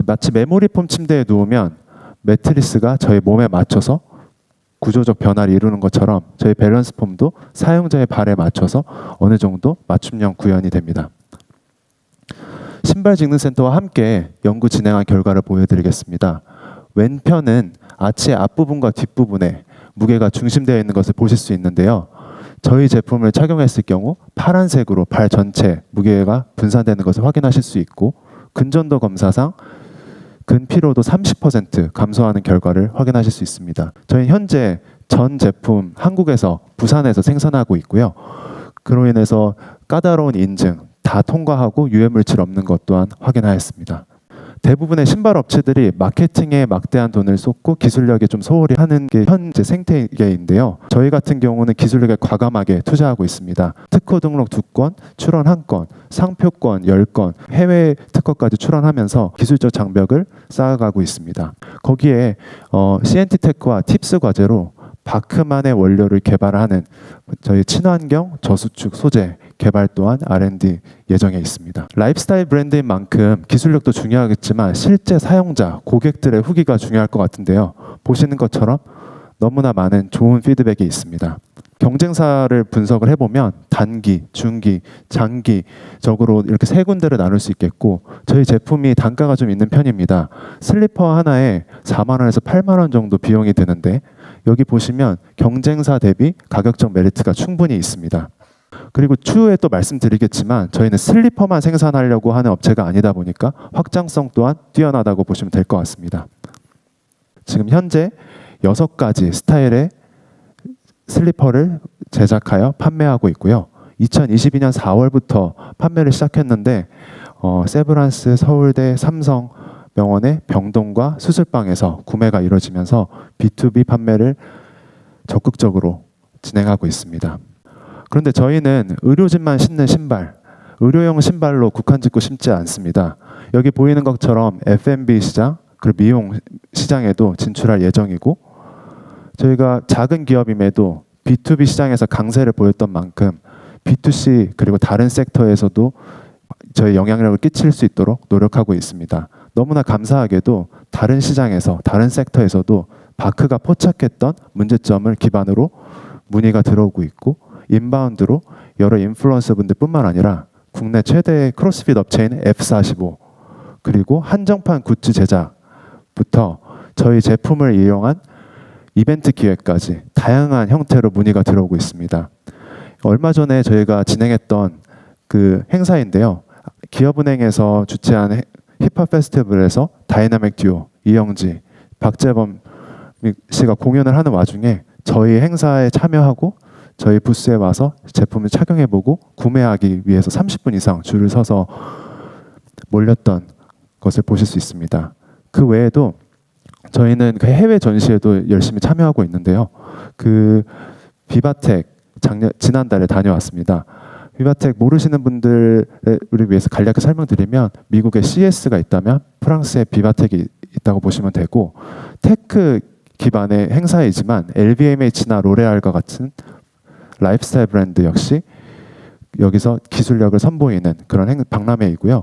마치 메모리 폼 침대에 누우면 매트리스가 저희 몸에 맞춰서 구조적 변화를 이루는 것처럼 저희 밸런스 폼도 사용자의 발에 맞춰서 어느 정도 맞춤형 구현이 됩니다. 신발직능센터와 함께 연구 진행한 결과를 보여드리겠습니다. 왼편은 아치의 앞부분과 뒷부분에 무게가 중심되어 있는 것을 보실 수 있는데요. 저희 제품을 착용했을 경우 파란색으로 발 전체 무게가 분산되는 것을 확인하실 수 있고, 근전도 검사상 근피로도 30% 감소하는 결과를 확인하실 수 있습니다. 저희 현재 전 제품 한국에서 부산에서 생산하고 있고요. 그로 인해서 까다로운 인증 다 통과하고 유해물질 없는 것 또한 확인하였습니다. 대부분의 신발 업체들이 마케팅에 막대한 돈을 쏟고 기술력에 좀 소홀히 하는 게 현재 생태계인데요. 저희 같은 경우는 기술력에 과감하게 투자하고 있습니다. 특허 등록 2건, 출원 1건, 상표권 10건, 해외 특허까지 출원하면서 기술적 장벽을 쌓아가고 있습니다. 거기에 CNT테크와 팁스 과제로 바크만의 원료를 개발하는 저희 친환경 저수축 소재 개발 또한 R&D 예정에 있습니다. 라이프스타일 브랜드인 만큼 기술력도 중요하겠지만 실제 사용자, 고객들의 후기가 중요할 것 같은데요. 보시는 것처럼 너무나 많은 좋은 피드백이 있습니다. 경쟁사를 분석을 해보면 단기, 중기, 장기적으로 이렇게 세 군데를 나눌 수 있겠고 저희 제품이 단가가 좀 있는 편입니다. 슬리퍼 하나에 4만 원에서 8만 원 정도 비용이 드는데 여기 보시면 경쟁사 대비 가격적 메리트가 충분히 있습니다. 그리고 추후에 또 말씀드리겠지만 저희는 슬리퍼만 생산하려고 하는 업체가 아니다 보니까 확장성 또한 뛰어나다고 보시면 될 것 같습니다. 지금 현재 6가지 스타일의 슬리퍼를 제작하여 판매하고 있고요. 2022년 4월부터 판매를 시작했는데 세브란스, 서울대, 삼성병원의 병동과 수술방에서 구매가 이루어지면서 B2B 판매를 적극적으로 진행하고 있습니다. 그런데 저희는 의료진만 신는 신발, 의료용 신발로 국한짓고 신지 않습니다. 여기 보이는 것처럼 F&B 시장, 그리고 미용 시장에도 진출할 예정이고 저희가 작은 기업임에도 B2B 시장에서 강세를 보였던 만큼 B2C 그리고 다른 섹터에서도 저희 영향력을 끼칠 수 있도록 노력하고 있습니다. 너무나 감사하게도 다른 시장에서 다른 섹터에서도 바크가 포착했던 문제점을 기반으로 문의가 들어오고 있고 인바운드로 여러 인플루언서 분들뿐만 아니라 국내 최대의 크로스핏 업체인 F45 그리고 한정판 굿즈 제작부터 저희 제품을 이용한 이벤트 기획까지 다양한 형태로 문의가 들어오고 있습니다. 얼마 전에 저희가 진행했던 그 행사인데요. 기업은행에서 주최한 힙합 페스티벌에서 다이나믹 듀오 이영지, 박재범 씨가 공연을 하는 와중에 저희 행사에 참여하고 저희 부스에 와서 제품을 착용해보고 구매하기 위해서 30분 이상 줄을 서서 몰렸던 것을 보실 수 있습니다. 그 외에도 저희는 그 해외 전시에도 열심히 참여하고 있는데요. 그 비바텍 지난달에 다녀왔습니다. 비바텍 모르시는 분들을 위해서 간략히 설명드리면 미국에 CS가 있다면 프랑스에 비바텍이 있다고 보시면 되고 테크 기반의 행사이지만 LVMH나 로레알과 같은 라이프스타일 브랜드 역시 여기서 기술력을 선보이는 그런 박람회이고요.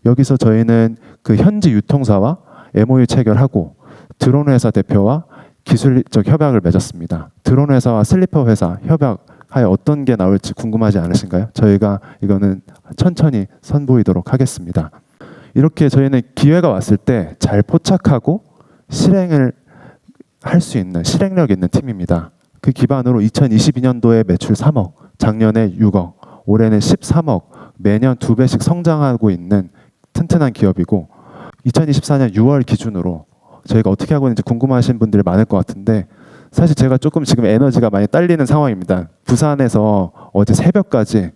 여기서 저희는 그 현지 유통사와 MOU 체결하고 드론 회사 대표와 기술적 협약을 맺었습니다. 드론 회사와 슬리퍼 회사 협약하여 어떤 게 나올지 궁금하지 않으신가요? 저희가 이거는 천천히 선보이도록 하겠습니다. 이렇게 저희는 기회가 왔을 때 잘 포착하고 실행을 할 수 있는 실행력 있는 팀입니다. 그 기반으로 2022년도에 매출 3억, 작년에 6억, 올해는 13억, 매년 2배씩 성장하고 있는 튼튼한 기업이고 2024년 6월 기준으로 저희가 어떻게 하고 있는지 궁금하신 분들이 많을 것 같은데 사실 제가 조금 지금 에너지가 많이 딸리는 상황입니다. 부산에서 어제 새벽까지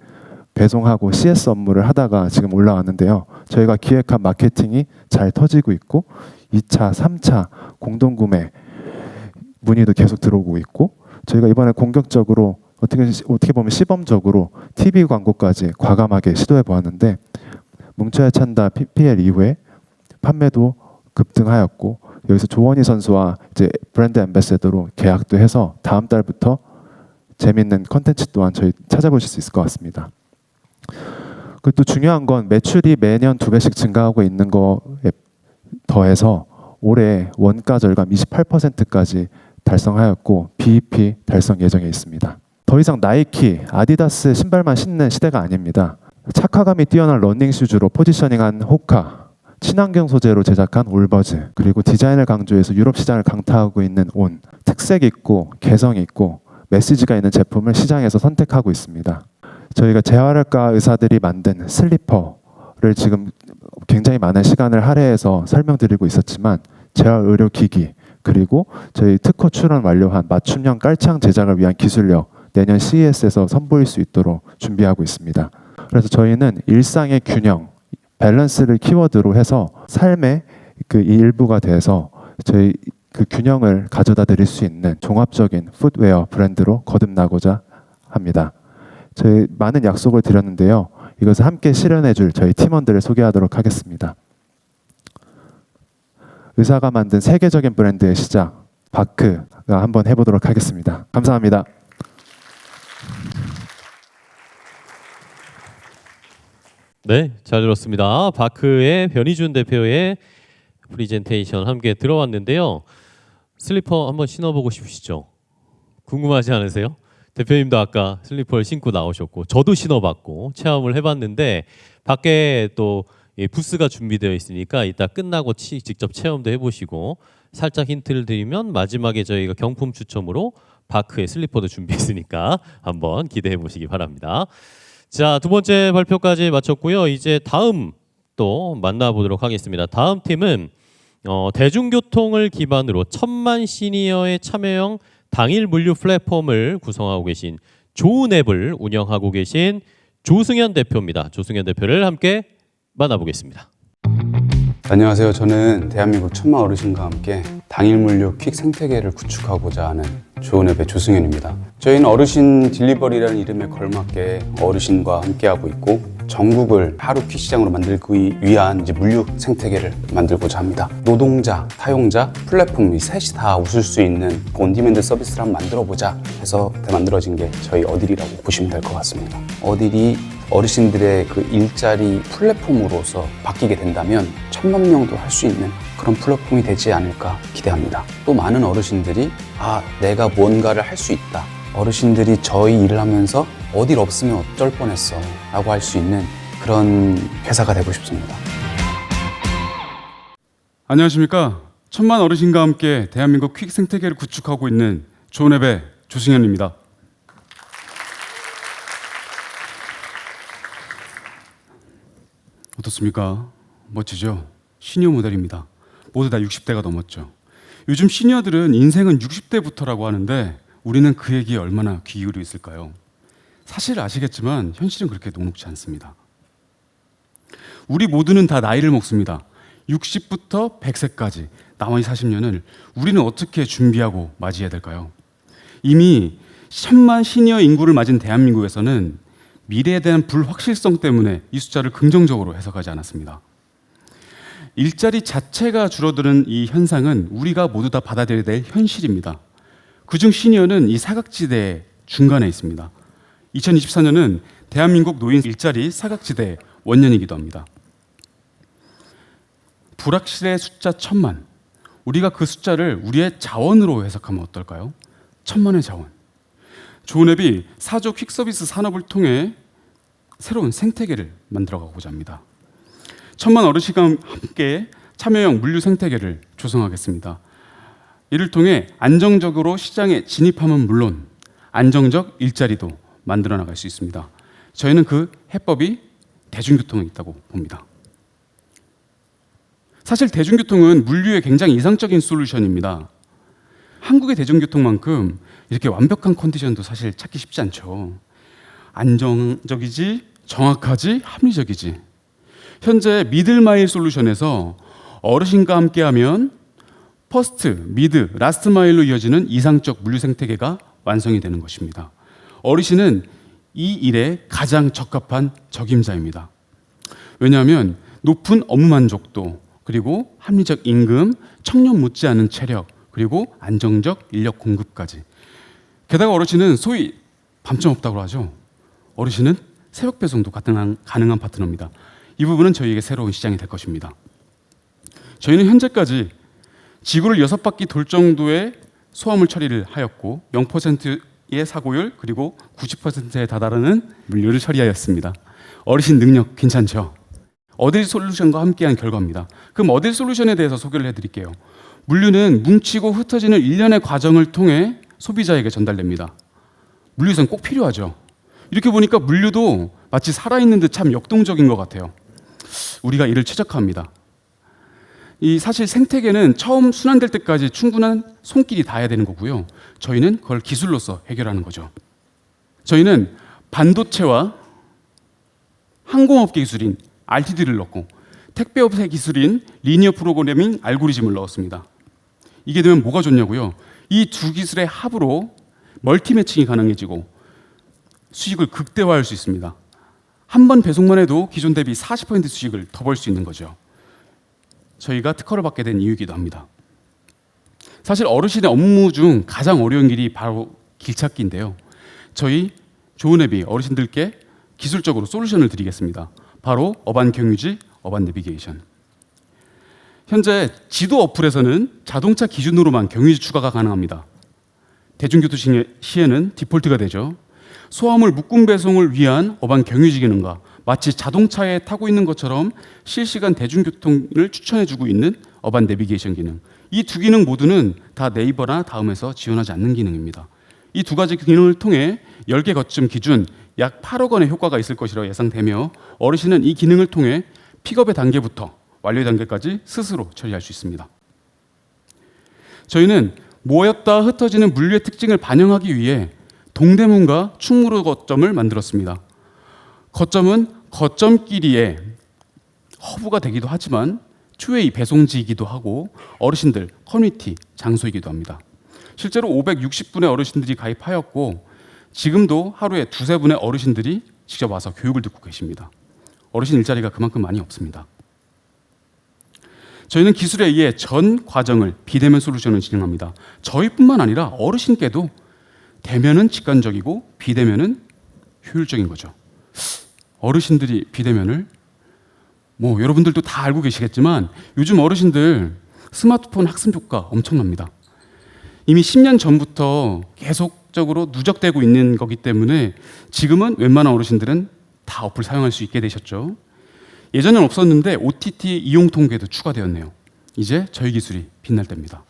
배송하고 CS 업무를 하다가 지금 올라왔는데요. 저희가 기획한 마케팅이 잘 터지고 있고 2차, 3차 공동구매 문의도 계속 들어오고 있고 저희가 이번에 공격적으로 어떻게 보면 시범적으로 TV 광고까지 과감하게 시도해 보았는데 뭉쳐야 찬다 PPL 이후에 판매도 급등하였고 여기서 조원희 선수와 이제 브랜드 앰베서더로 계약도 해서 다음 달부터 재밌는 컨텐츠 또한 저희 찾아보실 수 있을 것 같습니다. 그리고 또 중요한 건 매출이 매년 2배씩 증가하고 있는 거에 더해서 올해 원가 절감 28%까지 달성하였고 BEP 달성 예정에 있습니다. 더 이상 나이키, 아디다스 신발만 신는 시대가 아닙니다. 착화감이 뛰어난 러닝 슈즈로 포지셔닝한 호카, 친환경 소재로 제작한 올버즈, 그리고 디자인을 강조해서 유럽 시장을 강타하고 있는 온, 특색 있고 개성 있고 메시지가 있는 제품을 시장에서 선택하고 있습니다. 저희가 재활과 의사들이 만든 슬리퍼를 지금 굉장히 많은 시간을 할애해서 설명드리고 있었지만 재활의료기기 그리고 저희 특허 출원 완료한 맞춤형 깔창 제작을 위한 기술력 내년 CES에서 선보일 수 있도록 준비하고 있습니다. 그래서 저희는 일상의 균형, 밸런스를 키워드로 해서 삶의 그 일부가 돼서 저희 그 균형을 가져다 드릴 수 있는 종합적인 풋웨어 브랜드로 거듭나고자 합니다. 저희 많은 약속을 드렸는데요. 이것을 함께 실현해 줄 저희 팀원들을 소개하도록 하겠습니다. 의사가 만든 세계적인 브랜드의 시작, 바크가 한번 해보도록 하겠습니다. 감사합니다. 네, 잘 들었습니다. 바크의 변희준 대표의 프리젠테이션 함께 들어왔는데요. 슬리퍼 한번 신어보고 싶으시죠? 궁금하지 않으세요? 대표님도 아까 슬리퍼를 신고 나오셨고 저도 신어봤고 체험을 해봤는데 밖에 또 부스가 준비되어 있으니까 이따 끝나고 직접 체험도 해보시고 살짝 힌트를 드리면 마지막에 저희가 경품 추첨으로 바크의 슬리퍼도 준비했으니까 한번 기대해 보시기 바랍니다. 자, 두 번째 발표까지 마쳤고요. 이제 다음 또 만나보도록 하겠습니다. 다음 팀은 대중교통을 기반으로 1000만 시니어의 참여형 당일 물류 플랫폼을 구성하고 계신 좋은 앱을 운영하고 계신 조승현 대표입니다. 조승현 대표를 함께 만나보겠습니다. 안녕하세요. 저는 대한민국 1000만 어르신과 함께 당일 물류 퀵 생태계를 구축하고자 하는 좋은앱의 조승현입니다. 저희는 어르신 딜리버리라는 이름에 걸맞게 어르신과 함께하고 있고 전국을 하루 퀵 시장으로 만들기 위한 이제 물류 생태계를 만들고자 합니다. 노동자, 사용자, 플랫폼 이 셋이 다 웃을 수 있는 온디맨드 서비스를 한번 만들어보자 해서 만들어진 게 저희 어딜이라고 보시면 될 것 같습니다. 어딜이 어르신들의 그 일자리 플랫폼으로서 바뀌게 된다면 1000만 명도 할 수 있는 그런 플랫폼이 되지 않을까 기대합니다. 또 많은 어르신들이 내가 뭔가를 할 수 있다. 어르신들이 저희 일을 하면서 어딜 없으면 어쩔 뻔했어 라고 할 수 있는 그런 회사가 되고 싶습니다. 안녕하십니까. 1000만 어르신과 함께 대한민국 퀵 생태계를 구축하고 있는 좋은앱의 조승현입니다. 어떻습니까? 멋지죠? 시니어 모델입니다. 모두 다 60대가 넘었죠. 요즘 시니어들은 인생은 60대부터라고 하는데 우리는 그 얘기에 얼마나 귀 기울여 있을까요? 사실 아시겠지만 현실은 그렇게 녹록지 않습니다. 우리 모두는 다 나이를 먹습니다. 60부터 100세까지 나머지 40년을 우리는 어떻게 준비하고 맞이해야 될까요? 이미 1000만 시니어 인구를 맞은 대한민국에서는 미래에 대한 불확실성 때문에 이 숫자를 긍정적으로 해석하지 않았습니다. 일자리 자체가 줄어드는 이 현상은 우리가 모두 다 받아들여야 될 현실입니다. 그중 시니어는 이 사각지대 중간에 있습니다. 2024년은 대한민국 노인 일자리 사각지대 원년이기도 합니다. 불확실의 숫자 1000만. 우리가 그 숫자를 우리의 자원으로 해석하면 어떨까요? 1000만의 자원. 좋은앱이 사조 퀵서비스 산업을 통해 새로운 생태계를 만들어가고자 합니다. 1000만 어르신과 함께 참여형 물류 생태계를 조성하겠습니다. 이를 통해 안정적으로 시장에 진입하면 물론 안정적 일자리도 만들어 나갈 수 있습니다. 저희는 그 해법이 대중교통에 있다고 봅니다. 사실 대중교통은 물류의 굉장히 이상적인 솔루션입니다. 한국의 대중교통만큼 이렇게 완벽한 컨디션도 사실 찾기 쉽지 않죠. 안정적이지, 정확하지, 합리적이지. 현재 미들마일 솔루션에서 어르신과 함께하면 퍼스트, 미드, 라스트 마일로 이어지는 이상적 물류 생태계가 완성이 되는 것입니다. 어르신은 이 일에 가장 적합한 적임자입니다. 왜냐하면 높은 업무 만족도, 그리고 합리적 임금, 청년 못지않은 체력, 그리고 안정적 인력 공급까지. 게다가 어르신은 소위 밤점 없다고 하죠. 어르신은 새벽 배송도 가능한 파트너입니다. 이 부분은 저희에게 새로운 시장이 될 것입니다. 저희는 현재까지 지구를 6바퀴 돌 정도의 소화물 처리를 하였고 0%의 사고율 그리고 90%에 다다르는 물류를 처리하였습니다. 어르신 능력 괜찮죠? 어딜 솔루션과 함께한 결과입니다. 그럼 어딜 솔루션에 대해서 소개를 해드릴게요. 물류는 뭉치고 흩어지는 일련의 과정을 통해 소비자에게 전달됩니다. 물류선 꼭 필요하죠. 이렇게 보니까 물류도 마치 살아있는 듯 참 역동적인 것 같아요. 우리가 이를 최적화합니다. 이 사실 생태계는 처음 순환될 때까지 충분한 손길이 닿아야 되는 거고요. 저희는 그걸 기술로서 해결하는 거죠. 저희는 반도체와 항공업계 기술인 RTD를 넣고 택배업의 기술인 리니어 프로그래밍 알고리즘을 넣었습니다. 이게 되면 뭐가 좋냐고요? 이 두 기술의 합으로 멀티 매칭이 가능해지고 수익을 극대화할 수 있습니다. 한 번 배송만 해도 기존 대비 40% 수익을 더 벌 수 있는 거죠. 저희가 특허를 받게 된 이유이기도 합니다. 사실 어르신의 업무 중 가장 어려운 길이 바로 길찾기인데요. 저희 좋은앱이 어르신들께 기술적으로 솔루션을 드리겠습니다. 바로 어반 경유지, 어반 내비게이션. 현재 지도 어플에서는 자동차 기준으로만 경유지 추가가 가능합니다. 대중교통 시에는 디폴트가 되죠. 소화물 묶음 배송을 위한 어반 경유지 기능과 마치 자동차에 타고 있는 것처럼 실시간 대중교통을 추천해주고 있는 어반 내비게이션 기능. 이 두 기능 모두는 다 네이버나 다음에서 지원하지 않는 기능입니다. 이 두 가지 기능을 통해 10개 거점 기준 약 8억 원의 효과가 있을 것이라 예상되며 어르신은 이 기능을 통해 픽업의 단계부터 완료 단계까지 스스로 처리할 수 있습니다. 저희는 모였다 흩어지는 물류의 특징을 반영하기 위해 동대문과 충무로 거점을 만들었습니다. 거점은 거점끼리의 허브가 되기도 하지만 투웨이 배송지이기도 하고 어르신들 커뮤니티 장소이기도 합니다. 실제로 560분의 어르신들이 가입하였고 지금도 하루에 2~3분의 어르신들이 직접 와서 교육을 듣고 계십니다. 어르신 일자리가 그만큼 많이 없습니다. 저희는 기술에 의해 전 과정을 비대면 솔루션을 진행합니다. 저희뿐만 아니라 어르신께도 대면은 직관적이고 비대면은 효율적인 거죠. 어르신들이 비대면을 여러분들도 다 알고 계시겠지만 요즘 어르신들 스마트폰 학습 효과 엄청납니다. 이미 10년 전부터 계속적으로 누적되고 있는 거기 때문에 지금은 웬만한 어르신들은 다 어플 사용할 수 있게 되셨죠. 예전엔 없었는데 OTT 이용 통계도 추가되었네요. 이제 저희 기술이 빛날 때입니다.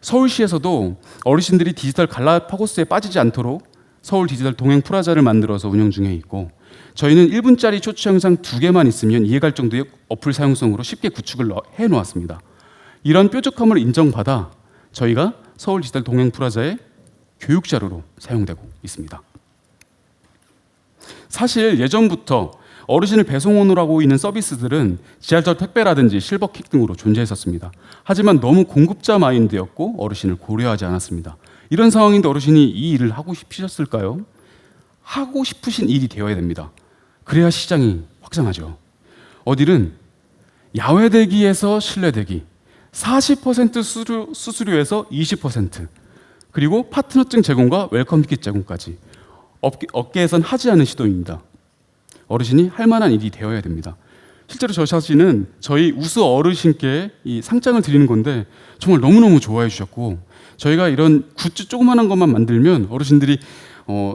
서울시에서도 어르신들이 디지털 갈라파고스에 빠지지 않도록 서울 디지털 동행 프라자를 만들어서 운영 중에 있고 저희는 1분짜리 쇼츠 영상 2개만 있으면 이해갈 정도의 어플 사용성으로 쉽게 구축을 해놓았습니다. 이런 뾰족함을 인정받아 저희가 서울 디지털 동행 프라자의 교육 자료로 사용되고 있습니다. 사실 예전부터 어르신을 배송원으로 하고 있는 서비스들은 지하철 택배라든지 실버킥 등으로 존재했었습니다. 하지만 너무 공급자 마인드였고 어르신을 고려하지 않았습니다. 이런 상황인데 어르신이 이 일을 하고 싶으셨을까요? 하고 싶으신 일이 되어야 됩니다. 그래야 시장이 확장하죠. 어딜은 야외 대기에서 실내 대기, 40% 수수료에서 20%, 그리고 파트너증 제공과 웰컴킷 제공까지 업계에선 하지 않은 시도입니다. 어르신이 할 만한 일이 되어야 됩니다. 실제로 저 사진은 저희 우수 어르신께 이 상장을 드리는 건데 정말 너무너무 좋아해 주셨고 저희가 이런 굿즈 조그만한 것만 만들면 어르신들이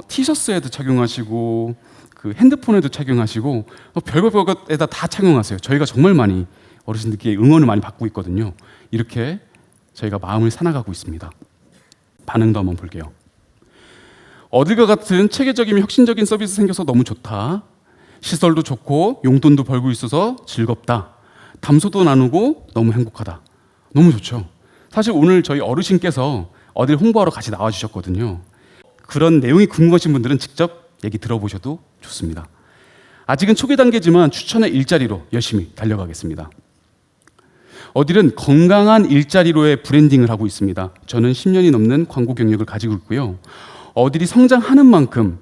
티셔츠에도 착용하시고 그 핸드폰에도 착용하시고 별것에다 다 착용하세요. 저희가 정말 많이 어르신들께 응원을 많이 받고 있거든요. 이렇게 저희가 마음을 사나가고 있습니다. 반응도 한번 볼게요. 어딜과 같은 체계적이며 혁신적인 서비스 생겨서 너무 좋다. 시설도 좋고 용돈도 벌고 있어서 즐겁다. 담소도 나누고 너무 행복하다. 너무 좋죠. 사실 오늘 저희 어르신께서 어딜 홍보하러 같이 나와주셨거든요. 그런 내용이 궁금하신 분들은 직접 얘기 들어보셔도 좋습니다. 아직은 초기 단계지만 추천의 일자리로 열심히 달려가겠습니다. 어딜은 건강한 일자리로의 브랜딩을 하고 있습니다. 저는 10년이 넘는 광고 경력을 가지고 있고요. 어딜이 성장하는 만큼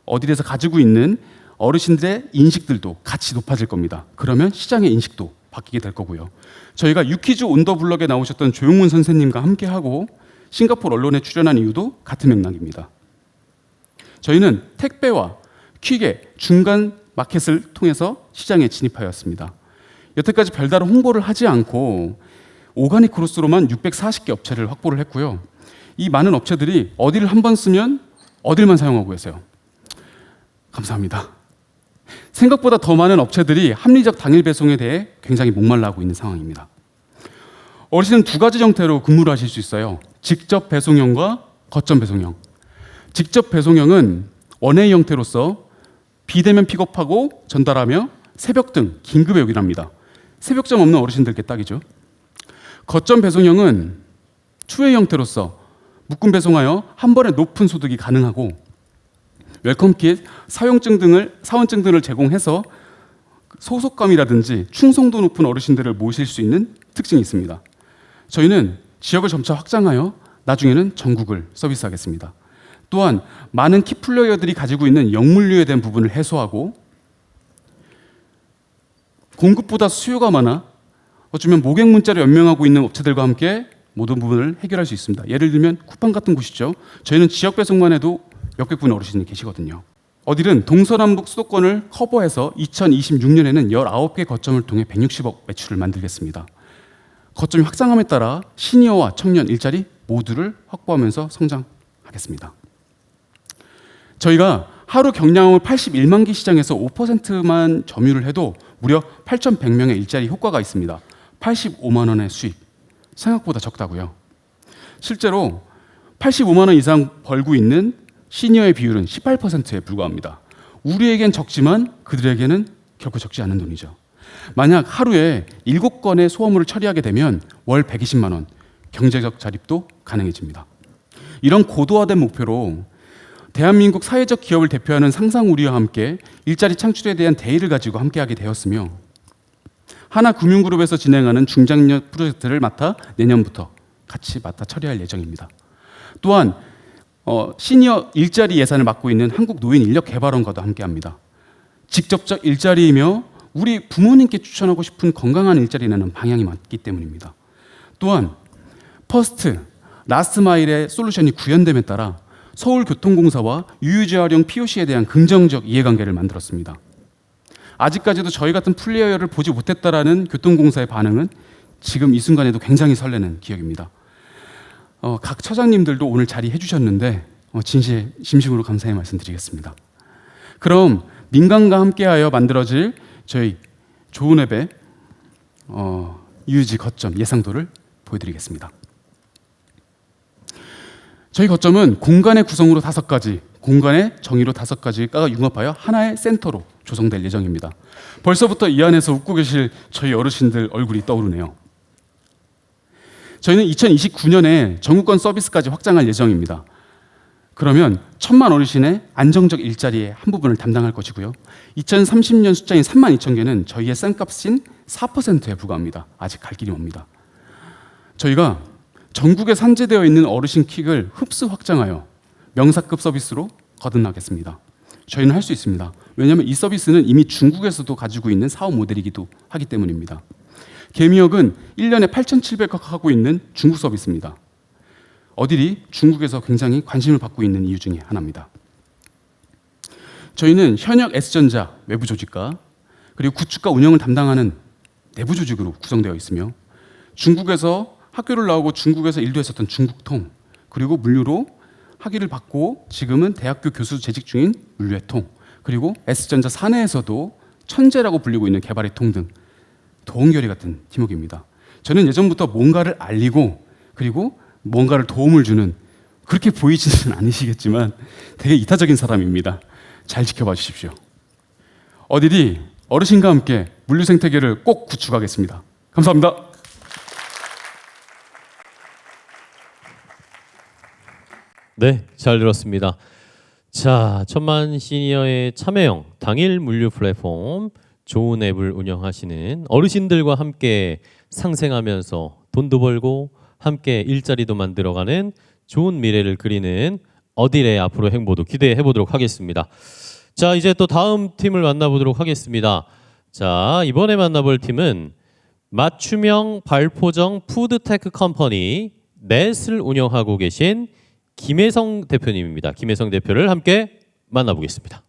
어딜에서 가지고 있는 어르신들의 인식들도 같이 높아질 겁니다. 그러면 시장의 인식도 바뀌게 될 거고요. 저희가 유퀴즈 온 더 블럭에 나오셨던 조용문 선생님과 함께하고 싱가포르 언론에 출연한 이유도 같은 맥락입니다. 저희는 택배와 퀵의 중간 마켓을 통해서 시장에 진입하였습니다. 여태까지 별다른 홍보를 하지 않고 오가닉 크로스로만 640개 업체를 확보를 했고요. 이 많은 업체들이 어디를 한번 쓰면 어딜만 사용하고 계세요. 감사합니다. 생각보다 더 많은 업체들이 합리적 당일 배송에 대해 굉장히 목말라하고 있는 상황입니다. 어르신은 두 가지 형태로 근무를 하실 수 있어요. 직접 배송형과 거점 배송형. 직접 배송형은 원웨이 형태로서 비대면 픽업하고 전달하며 새벽 등 긴급에 요긴합니다. 새벽점 없는 어르신들께 딱이죠. 거점 배송형은 투웨이 형태로서 묶음 배송하여 한 번에 높은 소득이 가능하고 웰컴킷, 사원증 등을 제공해서 소속감이라든지 충성도 높은 어르신들을 모실 수 있는 특징이 있습니다. 저희는 지역을 점차 확장하여 나중에는 전국을 서비스하겠습니다. 또한 많은 키플레이어들이 가지고 있는 역물류에 대한 부분을 해소하고 공급보다 수요가 많아 어쩌면 모객 문자를 연명하고 있는 업체들과 함께 모든 부분을 해결할 수 있습니다. 예를 들면 쿠팡 같은 곳이죠. 저희는 지역 배송만 해도 몇백 분의 어르신이 계시거든요. 어딜은 동서남북 수도권을 커버해서 2026년에는 19개 거점을 통해 160억 매출을 만들겠습니다. 거점이 확장함에 따라 시니어와 청년, 일자리 모두를 확보하면서 성장하겠습니다. 저희가 하루 경량을 81만 개 시장에서 5%만 점유를 해도 무려 8,100명의 일자리 효과가 있습니다. 85만 원의 수익, 생각보다 적다고요. 실제로 85만 원 이상 벌고 있는 시니어의 비율은 18%에 불과합니다. 우리에겐 적지만 그들에게는 결코 적지 않은 돈이죠. 만약 하루에 7건의 소화물을 처리하게 되면 월 120만 원, 경제적 자립도 가능해집니다. 이런 고도화된 목표로 대한민국 사회적 기업을 대표하는 상상우리와 함께 일자리 창출에 대한 대의를 가지고 함께하게 되었으며 하나금융그룹에서 진행하는 중장년 프로젝트를 내년부터 같이 맡아 처리할 예정입니다. 또한 시니어 일자리 예산을 맡고 있는 한국노인인력개발원과도 함께합니다. 직접적 일자리이며 우리 부모님께 추천하고 싶은 건강한 일자리라는 방향이 맞기 때문입니다. 또한 퍼스트, 라스트마일의 솔루션이 구현됨에 따라 서울교통공사와 유유재활용 POC에 대한 긍정적 이해관계를 만들었습니다. 아직까지도 저희 같은 플레이어를 보지 못했다라는 교통공사의 반응은 지금 이 순간에도 굉장히 설레는 기억입니다. 각 처장님들도 오늘 자리해 주셨는데 진심으로 감사의 말씀드리겠습니다. 그럼 민간과 함께하여 만들어질 저희 좋은 앱의 유유지 거점 예상도를 보여드리겠습니다. 저희 거점은 공간의 구성으로 5가지, 공간의 정의로 5가지가 융합하여 하나의 센터로 조성될 예정입니다. 벌써부터 이 안에서 웃고 계실 저희 어르신들 얼굴이 떠오르네요. 저희는 2029년에 전국권 서비스까지 확장할 예정입니다. 그러면 1,000만 어르신의 안정적 일자리의 한 부분을 담당할 것이고요. 2030년 숫자인 32,000개는 저희의 쌤값인 4%에 불과합니다. 아직 갈 길이 멉니다. 저희가 전국에 산재되어 있는 어르신 킥을 흡수 확장하여 명사급 서비스로 거듭나겠습니다. 저희는 할 수 있습니다. 왜냐하면 이 서비스는 이미 중국에서도 가지고 있는 사업 모델이기도 하기 때문입니다. 개미역은 1년에 8,700억 하고 있는 중국 서비스입니다. 어딜이 중국에서 굉장히 관심을 받고 있는 이유 중에 하나입니다. 저희는 현역 S전자 외부 조직과 그리고 구축과 운영을 담당하는 내부 조직으로 구성되어 있으며 중국에서 학교를 나오고 중국에서 일도 했었던 중국통 그리고 물류로 학위를 받고 지금은 대학교 교수 재직 중인 물류의 통 그리고 S전자 사내에서도 천재라고 불리고 있는 개발의 통 등 도원결의 같은 팀워크입니다. 저는 예전부터 뭔가를 알리고 그리고 뭔가를 도움을 주는 그렇게 보이지는 않으시겠지만 되게 이타적인 사람입니다. 잘 지켜봐 주십시오. 어디디 어르신과 함께 물류 생태계를 꼭 구축하겠습니다. 감사합니다. 네, 잘 들었습니다. 자, 1,000만 시니어의 참여형 당일 물류 플랫폼 좋은 앱을 운영하시는 어르신들과 함께 상생하면서 돈도 벌고 함께 일자리도 만들어가는 좋은 미래를 그리는 어딜의 앞으로 행보도 기대해 보도록 하겠습니다. 자, 이제 또 다음 팀을 만나보도록 하겠습니다. 자, 이번에 만나볼 팀은 맞춤형 발포정 푸드테크 컴퍼니 넷을 운영하고 계신 김혜성 대표님입니다. 김혜성 대표를 함께 만나보겠습니다.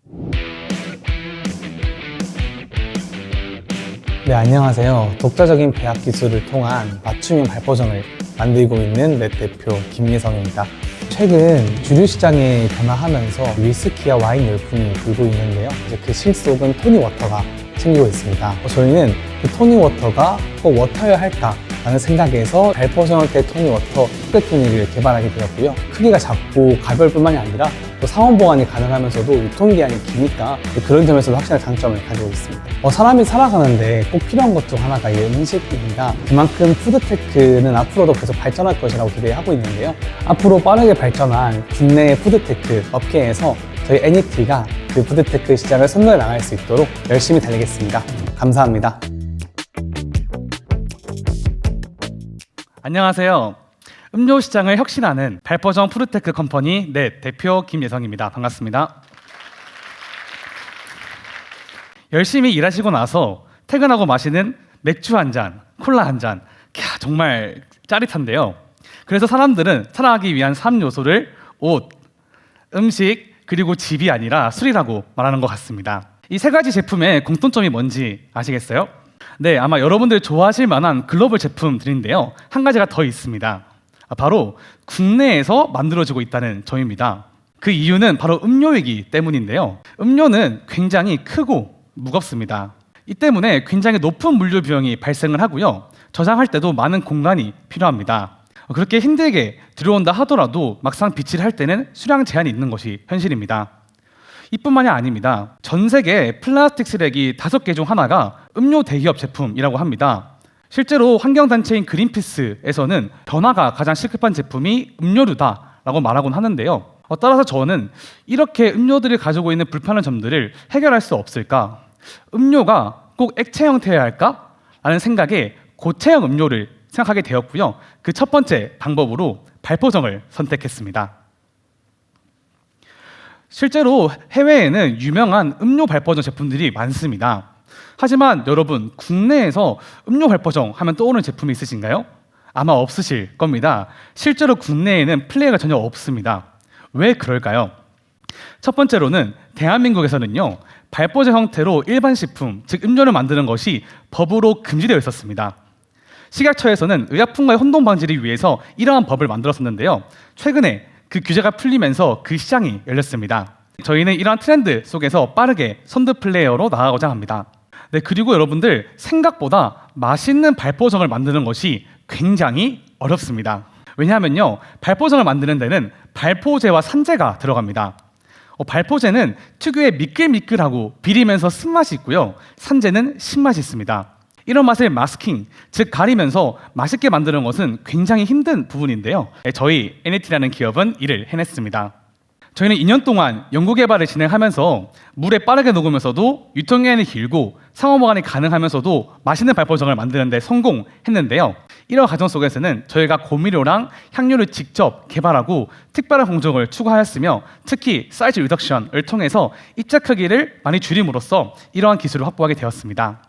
네, 안녕하세요. 독자적인 배합 기술을 통한 맞춤형 발포정을 만들고 있는 넷 대표 김예성입니다. 최근 주류 시장에 변화하면서 위스키와 와인 열풍이 불고 있는데요. 이제 그 실속은 토닉워터가 챙기고 있습니다. 저희는 그 토닉워터가 꼭 워터여야 할까라는 생각에서 발포정 형태 토닉워터 푸드토닉을 개발하게 되었고요. 크기가 작고 가벼울 뿐만이 아니라 또 상온 보관이 가능하면서도 유통기한이 기니까 그런 점에서도 확실한 장점을 가지고 있습니다. 사람이 살아가는데 꼭 필요한 것 중 하나가 이 음식입니다. 그만큼 푸드테크는 앞으로도 계속 발전할 것이라고 기대하고 있는데요. 앞으로 빠르게 발전한 국내 푸드테크 업계에서 저희 애니티가 그 푸드테크 시장을 선도해 나갈 수 있도록 열심히 달리겠습니다. 감사합니다. 안녕하세요. 음료 시장을 혁신하는 발포정 푸드테크 컴퍼니 넷 대표 김예성입니다. 반갑습니다. 열심히 일하시고 나서 퇴근하고 마시는 맥주 한 잔, 콜라 한 잔, 정말 짜릿한데요. 그래서 사람들은 살아가기 위한 3요소를 옷, 음식, 그리고 집이 아니라 술이라고 말하는 것 같습니다. 이 세 가지 제품의 공통점이 뭔지 아시겠어요? 네, 아마 여러분들이 좋아하실 만한 글로벌 제품들인데요. 한 가지가 더 있습니다. 바로 국내에서 만들어지고 있다는 점입니다. 그 이유는 바로 음료이기 때문인데요. 음료는 굉장히 크고 무겁습니다. 이 때문에 굉장히 높은 물류 비용이 발생을 하고요. 저장할 때도 많은 공간이 필요합니다. 그렇게 힘들게 들어온다 하더라도 막상 비치를 할 때는 수량 제한이 있는 것이 현실입니다. 이뿐만이 아닙니다. 전 세계 플라스틱 쓰레기 5개 중 하나가 음료 대기업 제품이라고 합니다. 실제로 환경단체인 그린피스에서는 변화가 가장 시급한 제품이 음료류다라고 말하곤 하는데요. 따라서 저는 이렇게 음료들이 가지고 있는 불편한 점들을 해결할 수 없을까? 음료가 꼭 액체 형태여야 할까? 라는 생각에 고체형 음료를 생각하게 되었고요. 그 첫 번째 방법으로 발포정을 선택했습니다. 실제로 해외에는 유명한 음료 발포정 제품들이 많습니다. 하지만 여러분, 국내에서 음료 발포정 하면 떠오르는 제품이 있으신가요? 아마 없으실 겁니다. 실제로 국내에는 플레이가 전혀 없습니다. 왜 그럴까요? 첫 번째로는 대한민국에서는요, 발포제 형태로 일반 식품, 즉 음료를 만드는 것이 법으로 금지되어 있었습니다. 식약처에서는 의약품과의 혼동 방지를 위해서 이러한 법을 만들었었는데요. 최근에 그 규제가 풀리면서 그 시장이 열렸습니다. 저희는 이러한 트렌드 속에서 빠르게 선두 플레이어로 나아가고자 합니다. 네, 그리고 여러분들, 생각보다 맛있는 발포정을 만드는 것이 굉장히 어렵습니다. 왜냐하면요, 발포정을 만드는 데는 발포제와 산제가 들어갑니다. 발포제는 특유의 미끌미끌하고 비리면서 쓴맛이 있고요. 산제는 신맛이 있습니다. 이런 맛을 마스킹, 즉 가리면서 맛있게 만드는 것은 굉장히 힘든 부분인데요. 저희 NAT라는 기업은 이를 해냈습니다. 저희는 2년 동안 연구개발을 진행하면서 물에 빠르게 녹으면서도 유통기한이 길고 상호 보관이 가능하면서도 맛있는 발포정을 만드는 데 성공했는데요. 이런 과정 속에서는 저희가 고미료랑 향료를 직접 개발하고 특별한 공정을 추구하였으며, 특히 사이즈 리덕션을 통해서 입자 크기를 많이 줄임으로써 이러한 기술을 확보하게 되었습니다.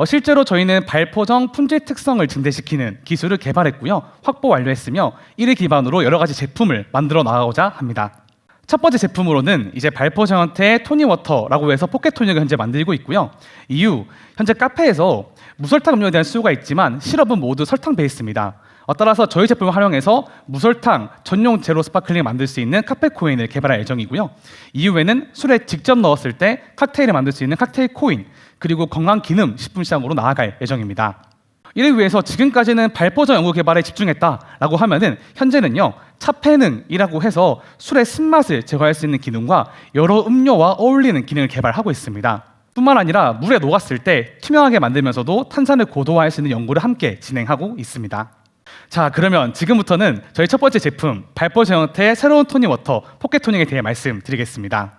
실제로 저희는 발포정 품질 특성을 증대시키는 기술을 개발했고요. 확보 완료했으며, 이를 기반으로 여러 가지 제품을 만들어 나가고자 합니다. 첫 번째 제품으로는 이제 발포정 형태의 토닉워터라고 해서 포켓 토닉을 현재 만들고 있고요. 이후 현재 카페에서 무설탕 음료에 대한 수요가 있지만 시럽은 모두 설탕 베이스입니다. 따라서 저희 제품을 활용해서 무설탕 전용 제로 스파클링을 만들 수 있는 카페 코인을 개발할 예정이고요. 이후에는 술에 직접 넣었을 때 칵테일을 만들 수 있는 칵테일 코인, 그리고 건강 기능 식품 시장으로 나아갈 예정입니다. 이를 위해서 지금까지는 발포정 연구 개발에 집중했다라고 하면은, 현재는요, 차폐능이라고 해서 술의 쓴맛을 제거할 수 있는 기능과 여러 음료와 어울리는 기능을 개발하고 있습니다. 뿐만 아니라 물에 녹았을 때 투명하게 만들면서도 탄산을 고도화할 수 있는 연구를 함께 진행하고 있습니다. 자, 그러면 지금부터는 저희 첫 번째 제품 발포정 형태의 새로운 토닉워터 포켓 토닉에 대해 말씀드리겠습니다.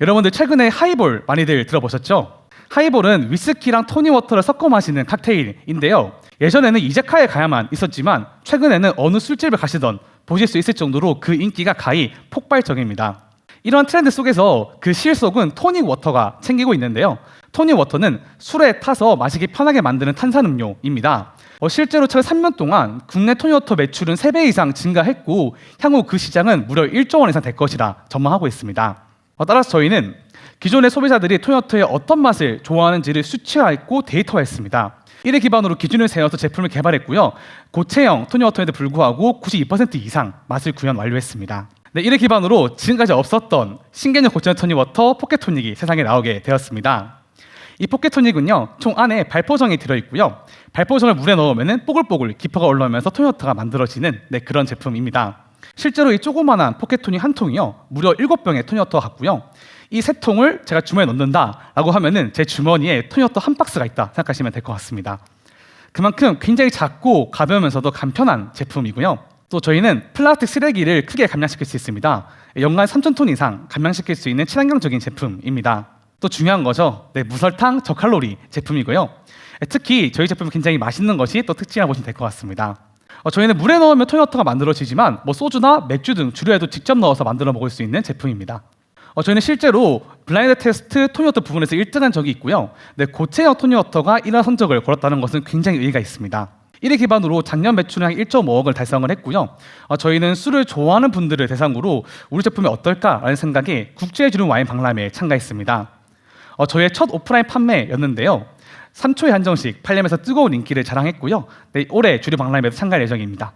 여러분들 최근에 하이볼 많이들 들어보셨죠? 하이볼은 위스키랑 토닉워터를 섞어 마시는 칵테일인데요. 예전에는 이자카야에 가야만 있었지만 최근에는 어느 술집을 가시던 보실 수 있을 정도로 그 인기가 가히 폭발적입니다. 이런 트렌드 속에서 그 실 속은 토닉워터가 챙기고 있는데요. 토닉워터는 술에 타서 마시기 편하게 만드는 탄산음료입니다. 실제로 최근 3년 동안 국내 토닉워터 매출은 3배 이상 증가했고, 향후 그 시장은 무려 1조 원 이상 될 것이라 전망하고 있습니다. 따라서 저희는 기존의 소비자들이 토닉워터의 어떤 맛을 좋아하는지를 수치화했고 데이터화했습니다. 이를 기반으로 기준을 세워서 제품을 개발했고요. 고체형 토닉워터에도 불구하고 92% 이상 맛을 구현 완료했습니다. 네, 이를 기반으로 지금까지 없었던 신개념 고체형 토닉워터 포켓 토닉이 세상에 나오게 되었습니다. 이 포켓 토닉은요, 총 안에 발포정이 들어있고요. 발포정을 물에 넣으면 뽀글뽀글 기포가 올라오면서 토닉워터가 만들어지는 그런 제품입니다. 실제로 이 조그만한 포켓 토닉 한 통이요, 무려 7병의 토닉워터가 같고요. 이 3통을 제가 주머니에 넣는다라고 하면은 제 주머니에 토닉워터 한 박스가 있다 생각하시면 될 것 같습니다. 그만큼 굉장히 작고 가벼우면서도 간편한 제품이고요. 또 저희는 플라스틱 쓰레기를 크게 감량시킬 수 있습니다. 연간 3,000톤 이상 감량시킬 수 있는 친환경적인 제품입니다. 또 중요한 거죠. 네, 무설탕 저칼로리 제품이고요. 특히 저희 제품이 굉장히 맛있는 것이 또 특징이라고 보시면 될 것 같습니다. 저희는 물에 넣으면 토니워터가 만들어지지만 소주나 맥주 등 주류에도 직접 넣어서 만들어 먹을 수 있는 제품입니다. 저희는 실제로 블라인드 테스트 토니워터 부분에서 1등한 적이 있고요. 네, 고체형 토니워터가 이러한 성적을 걸었다는 것은 굉장히 의의가 있습니다. 이를 기반으로 작년 매출은 1.5억을 달성을 했고요. 저희는 술을 좋아하는 분들을 대상으로 우리 제품이 어떨까라는 생각에 국제주류 와인 박람회에 참가했습니다. 저희의 첫 오프라인 판매였는데요. 3초에 한정씩 팔리면서 뜨거운 인기를 자랑했고요. 네, 올해 주류 박람회에도 참가할 예정입니다.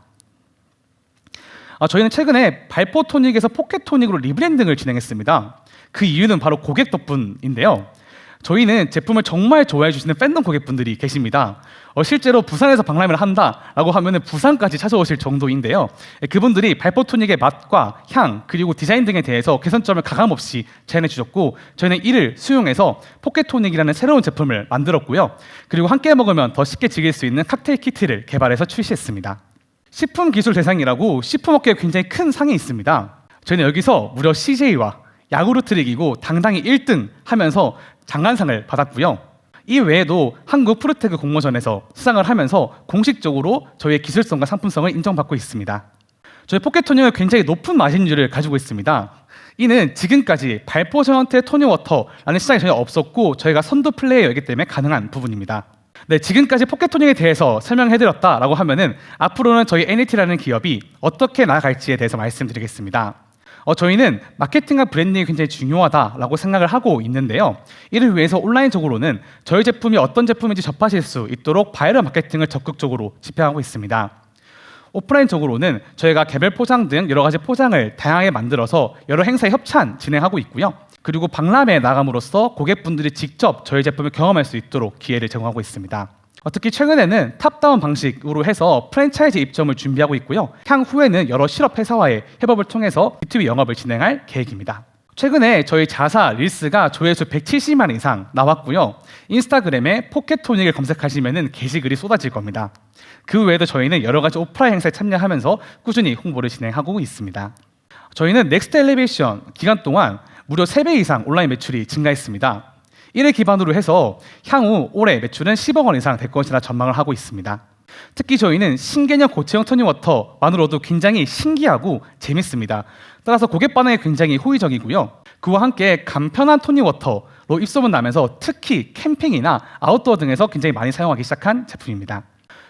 저희는 최근에 발포 토닉에서 포켓 토닉으로 리브랜딩을 진행했습니다. 그 이유는 바로 고객 덕분인데요. 저희는 제품을 정말 좋아해 주시는 팬덤 고객분들이 계십니다. 실제로 부산에서 박람회를 한다라고 하면 부산까지 찾아오실 정도인데요. 그분들이 발포 토닉의 맛과 향 그리고 디자인 등에 대해서 개선점을 가감없이 제안해 주셨고 저희는 이를 수용해서 포켓 토닉이라는 새로운 제품을 만들었고요. 그리고 함께 먹으면 더 쉽게 즐길 수 있는 칵테일 키트를 개발해서 출시했습니다. 식품 기술 대상이라고 식품업계에 굉장히 큰 상이 있습니다. 저희는 여기서 무려 CJ와 야구르트를 이기고 당당히 1등 하면서 장관상을 받았고요. 이 외에도 한국 푸르테크 공모전에서 수상을 하면서 공식적으로 저희의 기술성과 상품성을 인정받고 있습니다. 저희 포켓토닉은 굉장히 높은 마진율을 가지고 있습니다. 이는 지금까지 발포 형태의 토닉워터라는 시장이 전혀 없었고 저희가 선두 플레이어이기 때문에 가능한 부분입니다. 네, 지금까지 포켓토닉에 대해서 설명해드렸다라고 하면은 앞으로는 저희 NET라는 기업이 어떻게 나아갈지에 대해서 말씀드리겠습니다. 저희는 마케팅과 브랜딩이 굉장히 중요하다라고 생각을 하고 있는데요. 이를 위해서 온라인적으로는 저희 제품이 어떤 제품인지 접하실 수 있도록 바이럴 마케팅을 적극적으로 집행하고 있습니다. 오프라인적으로는 저희가 개별 포장 등 여러 가지 포장을 다양하게 만들어서 여러 행사에 협찬 진행하고 있고요. 그리고 박람회에 나감으로써 고객분들이 직접 저희 제품을 경험할 수 있도록 기회를 제공하고 있습니다. 특히 최근에는 탑다운 방식으로 해서 프랜차이즈 입점을 준비하고 있고요. 향후에는 여러 실업 회사와의 협업을 통해서 B2B 영업을 진행할 계획입니다. 최근에 저희 자사 릴스가 조회수 170만 이상 나왔고요. 인스타그램에 포켓토닉을 검색하시면 게시글이 쏟아질 겁니다. 그 외에도 저희는 여러 가지 오프라인 행사에 참여하면서 꾸준히 홍보를 진행하고 있습니다. 저희는 넥스트 엘리베이션 기간 동안 무려 3배 이상 온라인 매출이 증가했습니다. 이를 기반으로 해서 향후 올해 매출은 10억 원 이상 될 것이라 전망을 하고 있습니다. 특히 저희는 신개념 고체형 토닉워터만으로도 굉장히 신기하고 재밌습니다. 따라서 고객 반응이 굉장히 호의적이고요. 그와 함께 간편한 토닉워터로 입소문 나면서 특히 캠핑이나 아웃도어 등에서 굉장히 많이 사용하기 시작한 제품입니다.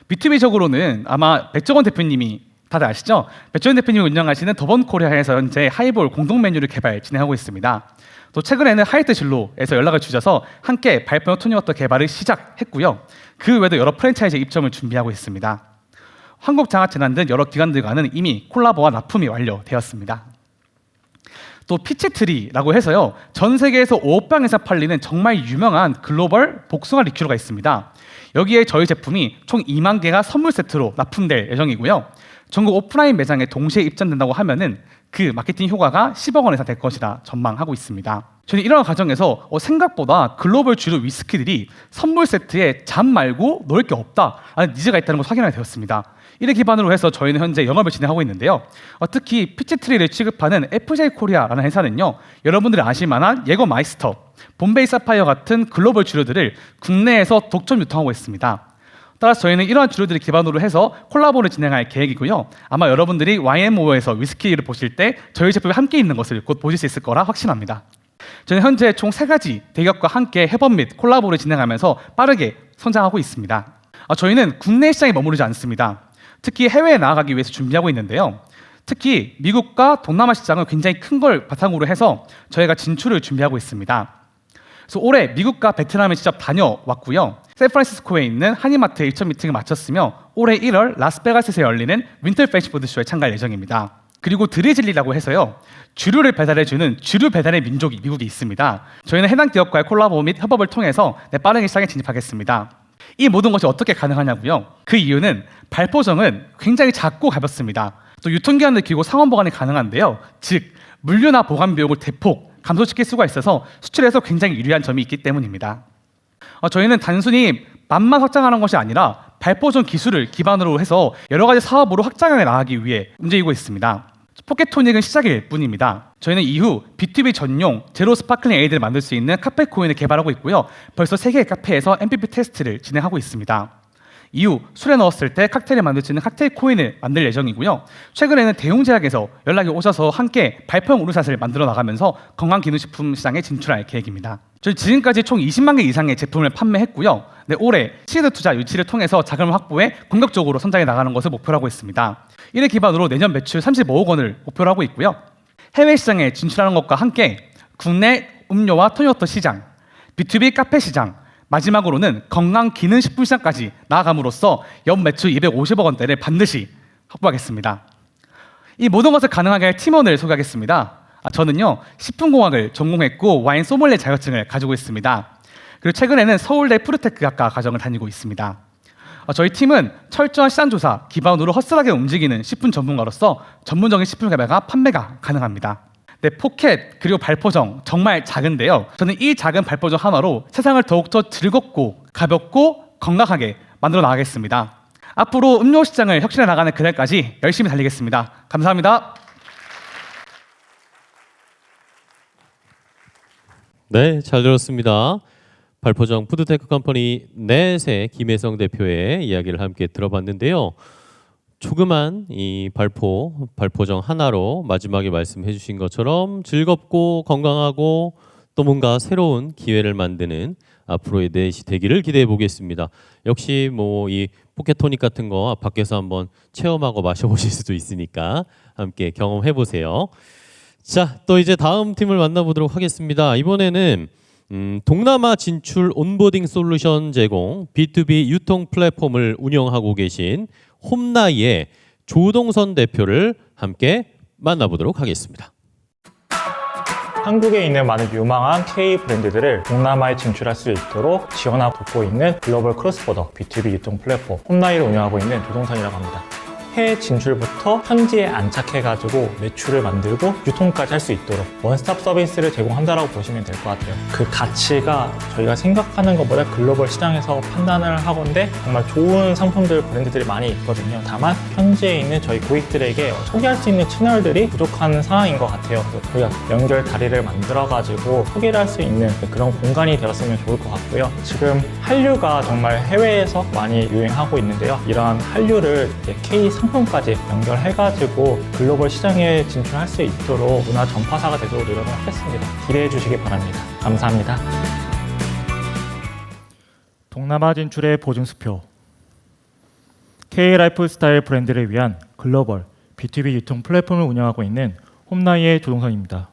B2B적으로는 아마 백종원 대표님이 다들 아시죠? 백종원 대표님이 운영하시는 더번코리아에서 현재 하이볼 공동 메뉴를 개발 진행하고 있습니다. 또 최근에는 하이트 진로에서 연락을 주셔서 함께 발포 토닉워터 개발을 시작했고요. 그 외에도 여러 프랜차이즈 입점을 준비하고 있습니다. 한국장학재단 등 여러 기관들과는 이미 콜라보와 납품이 완료되었습니다. 또 피치트리라고 해서요. 전 세계에서 5억 이상 팔리는 정말 유명한 글로벌 복숭아 리큐어가 있습니다. 여기에 저희 제품이 총 2만 개가 선물 세트로 납품될 예정이고요. 전국 오프라인 매장에 동시에 입점된다고 하면은 그 마케팅 효과가 10억 원 이상 될 것이라 전망하고 있습니다. 저는 이런 과정에서 생각보다 글로벌 주류 위스키들이 선물 세트에 잔 말고 넣을 게 없다라는 니즈가 있다는 것을 확인하게 되었습니다. 이를 기반으로 해서 저희는 현재 영업을 진행하고 있는데요. 특히 피치트리를 취급하는 FJ 코리아라는 회사는요. 여러분들이 아실 만한 예거마이스터, 봄베이 사파이어 같은 글로벌 주류들을 국내에서 독점 유통하고 있습니다. 따라서 저희는 이러한 주류들을 기반으로 해서 콜라보를 진행할 계획이고요. 아마 여러분들이 YMO에서 위스키를 보실 때 저희 제품이 함께 있는 것을 곧 보실 수 있을 거라 확신합니다. 저는 현재 총 3가지 대기업과 함께 협업 및 콜라보를 진행하면서 빠르게 성장하고 있습니다. 저희는 국내 시장에 머무르지 않습니다. 특히 해외에 나아가기 위해서 준비하고 있는데요. 특히 미국과 동남아 시장은 굉장히 큰 걸 바탕으로 해서 저희가 진출을 준비하고 있습니다. 그래서 올해 미국과 베트남에 직접 다녀왔고요. 샌프란시스코에 있는 한인마트 입점 미팅을 마쳤으며 올해 1월 라스베가스에서 열리는 윈터 패스트푸드쇼에 참가할 예정입니다. 그리고 드리즐리라고 해서요. 주류를 배달해주는 주류 배달의 민족이 미국에 있습니다. 저희는 해당 기업과의 콜라보 및 협업을 통해서 빠르게 시장에 진입하겠습니다. 이 모든 것이 어떻게 가능하냐고요? 그 이유는 발포정은 굉장히 작고 가볍습니다. 또 유통기한을 길고 상온 보관이 가능한데요. 즉 물류나 보관 비용을 대폭 감소시킬 수가 있어서 수출에서 굉장히 유리한 점이 있기 때문입니다. 저희는 단순히 맛만 확장하는 것이 아니라 발포정 기술을 기반으로 해서 여러 가지 사업으로 확장해 나가기 위해 움직이고 있습니다. 포켓토닉은 시작일 뿐입니다. 저희는 이후 B2B 전용 제로 스파클링 에이드를 만들 수 있는 카페 코인을 개발하고 있고요. 벌써 3개의 카페에서 MPP 테스트를 진행하고 있습니다. 이후 술에 넣었을 때 칵테일을 만들 수 있는 칵테일 코인을 만들 예정이고요. 최근에는 대웅제약에서 연락이 오셔서 함께 발표용 우르샷을 만들어 나가면서 건강기능식품 시장에 진출할 계획입니다. 저희 지금까지 총 20만 개 이상의 제품을 판매했고요. 네, 올해 시드 투자 유치를 통해서 자금을 확보해 공격적으로 성장해 나가는 것을 목표로 하고 있습니다. 이를 기반으로 내년 매출 35억 원을 목표로 하고 있고요. 해외 시장에 진출하는 것과 함께 국내 음료와 토니워터 시장, B2B 카페 시장, 마지막으로는 건강기능식품 시장까지 나아감으로써 연 매출 250억 원대를 반드시 확보하겠습니다. 이 모든 것을 가능하게 할 팀원을 소개하겠습니다. 저는요, 식품공학을 전공했고 와인 소믈리에 자격증을 가지고 있습니다. 그리고 최근에는 서울대 푸르테크학과 과정을 다니고 있습니다. 저희 팀은 철저한 시장조사 기반으로 허술하게 움직이는 식품 전문가로서 전문적인 식품 개발과 판매가 가능합니다. 네, 포켓 그리고 발포정 정말 작은데요. 저는 이 작은 발포정 하나로 세상을 더욱더 즐겁고 가볍고 건강하게 만들어 나가겠습니다. 앞으로 음료 시장을 혁신해 나가는 그날까지 열심히 달리겠습니다. 감사합니다. 네, 잘 들었습니다. 발포정 푸드테크 컴퍼니 넷의 김혜성 대표의 이야기를 함께 들어봤는데요. 조그만 이 발포정 하나로 마지막에 말씀해 주신 것처럼 즐겁고 건강하고 또 뭔가 새로운 기회를 만드는 앞으로의 넷이 되기를 기대해 보겠습니다. 역시 뭐 이 포켓토닉 같은 거 밖에서 한번 체험하고 마셔보실 수도 있으니까 함께 경험해 보세요. 자, 또 이제 다음 팀을 만나보도록 하겠습니다. 이번에는 동남아 진출 온보딩 솔루션 제공 B2B 유통 플랫폼을 운영하고 계신 홈나이의 조동선 대표를 함께 만나보도록 하겠습니다. 한국에 있는 많은 유망한 K 브랜드들을 동남아에 진출할 수 있도록 지원하고 돕고 있는 글로벌 크로스보더 B2B 유통 플랫폼 홈나이를 운영하고 있는 조동선이라고 합니다. 해외 진출부터 현지에 안착해가지고 매출을 만들고 유통까지 할 수 있도록 원스톱 서비스를 제공한다라고 보시면 될 것 같아요. 그 가치가 저희가 생각하는 것보다 글로벌 시장에서 판단을 하건데 정말 좋은 상품들, 브랜드들이 많이 있거든요. 다만 현지에 있는 저희 고객들에게 소개할 수 있는 채널들이 부족한 상황인 것 같아요. 그래서 저희가 연결 다리를 만들어가지고 소개를 할 수 있는 그런 공간이 되었으면 좋을 것 같고요. 지금 한류가 정말 해외에서 많이 유행하고 있는데요. 이러한 한류를 K 상품까지 연결해가지고 글로벌 시장에 진출할 수 있도록 문화 전파사가 되도록 노력을 하겠습니다. 기대해 주시기 바랍니다. 감사합니다. 동남아 진출의 보증수표 K-라이프스타일 브랜드를 위한 글로벌 B2B 유통 플랫폼을 운영하고 있는 홈나이의 조동선입니다.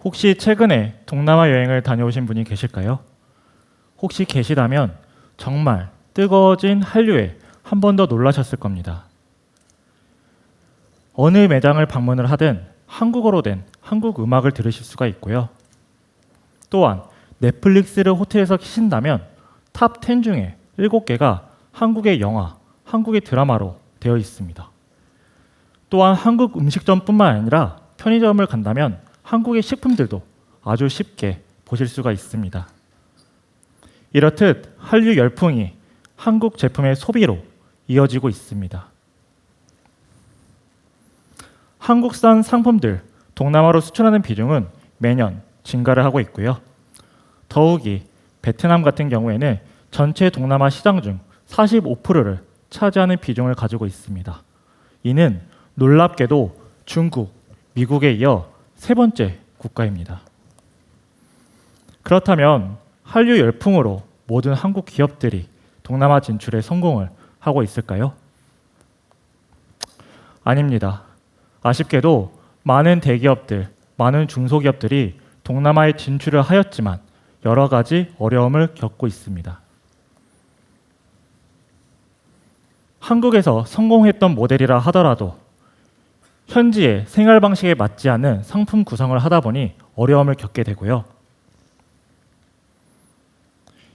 혹시 최근에 동남아 여행을 다녀오신 분이 계실까요? 혹시 계시다면 정말 뜨거워진 한류에 한 번 더 놀라셨을 겁니다. 어느 매장을 방문을 하든 한국어로 된 한국 음악을 들으실 수가 있고요. 또한 넷플릭스를 호텔에서 키신다면 탑 10 중에 7개가 한국의 영화, 한국의 드라마로 되어 있습니다. 또한 한국 음식점뿐만 아니라 편의점을 간다면 한국의 식품들도 아주 쉽게 보실 수가 있습니다. 이렇듯 한류 열풍이 한국 제품의 소비로 이어지고 있습니다. 한국산 상품들 동남아로 수출하는 비중은 매년 증가를 하고 있고요. 더욱이 베트남 같은 경우에는 전체 동남아 시장 중 45%를 차지하는 비중을 가지고 있습니다. 이는 놀랍게도 중국, 미국에 이어 3번째 국가입니다. 그렇다면 한류 열풍으로 모든 한국 기업들이 동남아 진출에 성공을 하고 있을까요? 아닙니다. 아쉽게도 많은 대기업들, 많은 중소기업들이 동남아에 진출을 하였지만 여러 가지 어려움을 겪고 있습니다. 한국에서 성공했던 모델이라 하더라도 현지의 생활 방식에 맞지 않는 상품 구성을 하다 보니 어려움을 겪게 되고요.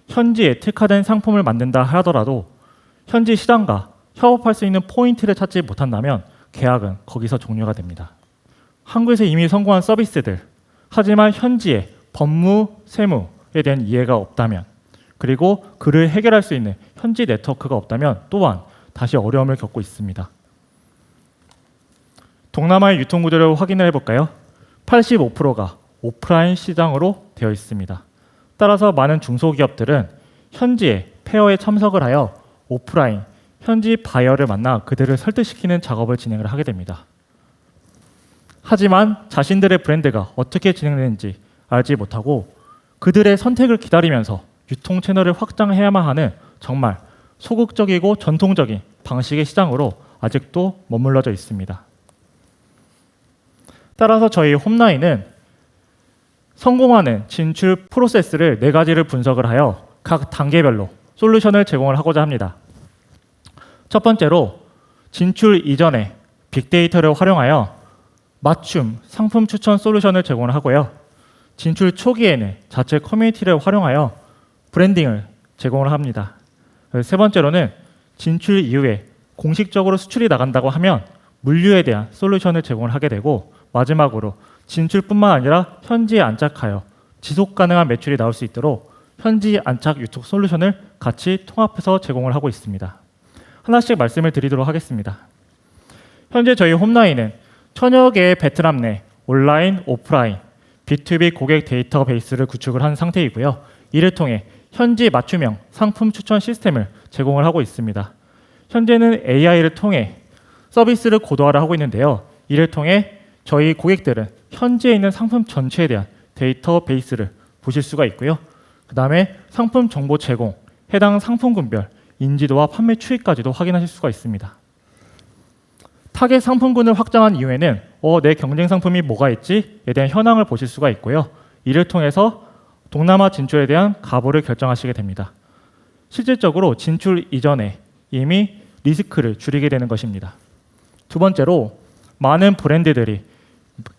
현지에 특화된 상품을 만든다 하더라도 현지 시장과 협업할 수 있는 포인트를 찾지 못한다면 계약은 거기서 종료가 됩니다. 한국에서 이미 성공한 서비스들, 하지만 현지의 법무, 세무에 대한 이해가 없다면, 그리고 그를 해결할 수 있는 현지 네트워크가 없다면 또한 다시 어려움을 겪고 있습니다. 동남아의 유통 구조를 확인을 해볼까요? 85%가 오프라인 시장으로 되어 있습니다. 따라서 많은 중소기업들은 현지에 페어에 참석을 하여 오프라인 현지 바이어를 만나 그들을 설득시키는 작업을 진행을 하게 됩니다. 하지만 자신들의 브랜드가 어떻게 진행되는지 알지 못하고 그들의 선택을 기다리면서 유통 채널을 확장해야만 하는 정말 소극적이고 전통적인 방식의 시장으로 아직도 머물러져 있습니다. 따라서 저희 홈라인은 성공하는 진출 프로세스를 4가지를 분석을 하여 각 단계별로 솔루션을 제공을 하고자 합니다. 첫 번째로 진출 이전에 빅데이터를 활용하여 맞춤 상품 추천 솔루션을 제공을 하고요. 진출 초기에는 자체 커뮤니티를 활용하여 브랜딩을 제공을 합니다. 세 번째로는 진출 이후에 공식적으로 수출이 나간다고 하면 물류에 대한 솔루션을 제공을 하게 되고, 마지막으로 진출뿐만 아니라 현지에 안착하여 지속 가능한 매출이 나올 수 있도록 현지 안착 유통 솔루션을 같이 통합해서 제공을 하고 있습니다. 하나씩 말씀을 드리도록 하겠습니다. 현재 저희 홈라인은 천여 개의 베트남 내 온라인, 오프라인, B2B 고객 데이터베이스를 구축을 한 상태이고요. 이를 통해 현지 맞춤형 상품 추천 시스템을 제공을 하고 있습니다. 현재는 AI를 통해 서비스를 고도화를 하고 있는데요. 이를 통해 저희 고객들은 현지에 있는 상품 전체에 대한 데이터베이스를 보실 수가 있고요. 그 다음에 상품 정보 제공, 해당 상품군별 인지도와 판매 추이까지도 확인하실 수가 있습니다. 타겟 상품군을 확장한 이후에는 내 경쟁 상품이 뭐가 있지에 대한 현황을 보실 수가 있고요. 이를 통해서 동남아 진출에 대한 가보를 결정하시게 됩니다. 실질적으로 진출 이전에 이미 리스크를 줄이게 되는 것입니다. 두 번째로 많은 브랜드들이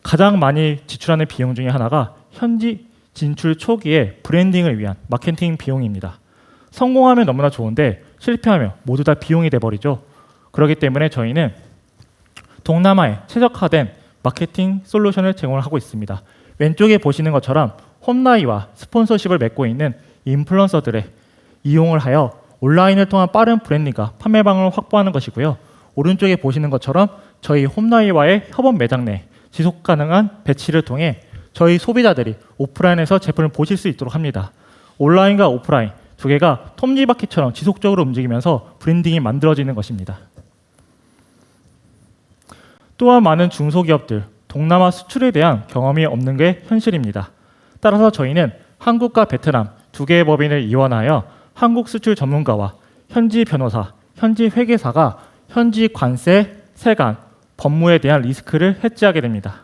가장 많이 지출하는 비용 중에 하나가 현지 진출 초기에 브랜딩을 위한 마케팅 비용입니다. 성공하면 너무나 좋은데 실패하면 모두 다 비용이 돼버리죠. 그렇기 때문에 저희는 동남아에 최적화된 마케팅 솔루션을 제공을 하고 있습니다. 왼쪽에 보시는 것처럼 홈라이와 스폰서십을 맺고 있는 인플루언서들의 이용을 하여 온라인을 통한 빠른 브랜딩과 판매방을 확보하는 것이고요. 오른쪽에 보시는 것처럼 저희 홈라이와의 협업 매장 내 지속 가능한 배치를 통해 저희 소비자들이 오프라인에서 제품을 보실 수 있도록 합니다. 온라인과 오프라인 두 개가 톱니바퀴처럼 지속적으로 움직이면서 브랜딩이 만들어지는 것입니다. 또한 많은 중소기업들, 동남아 수출에 대한 경험이 없는 게 현실입니다. 따라서 저희는 한국과 베트남 두 개의 법인을 이원하여 한국 수출 전문가와 현지 변호사, 현지 회계사가 현지 관세, 세관, 법무에 대한 리스크를 해지하게 됩니다.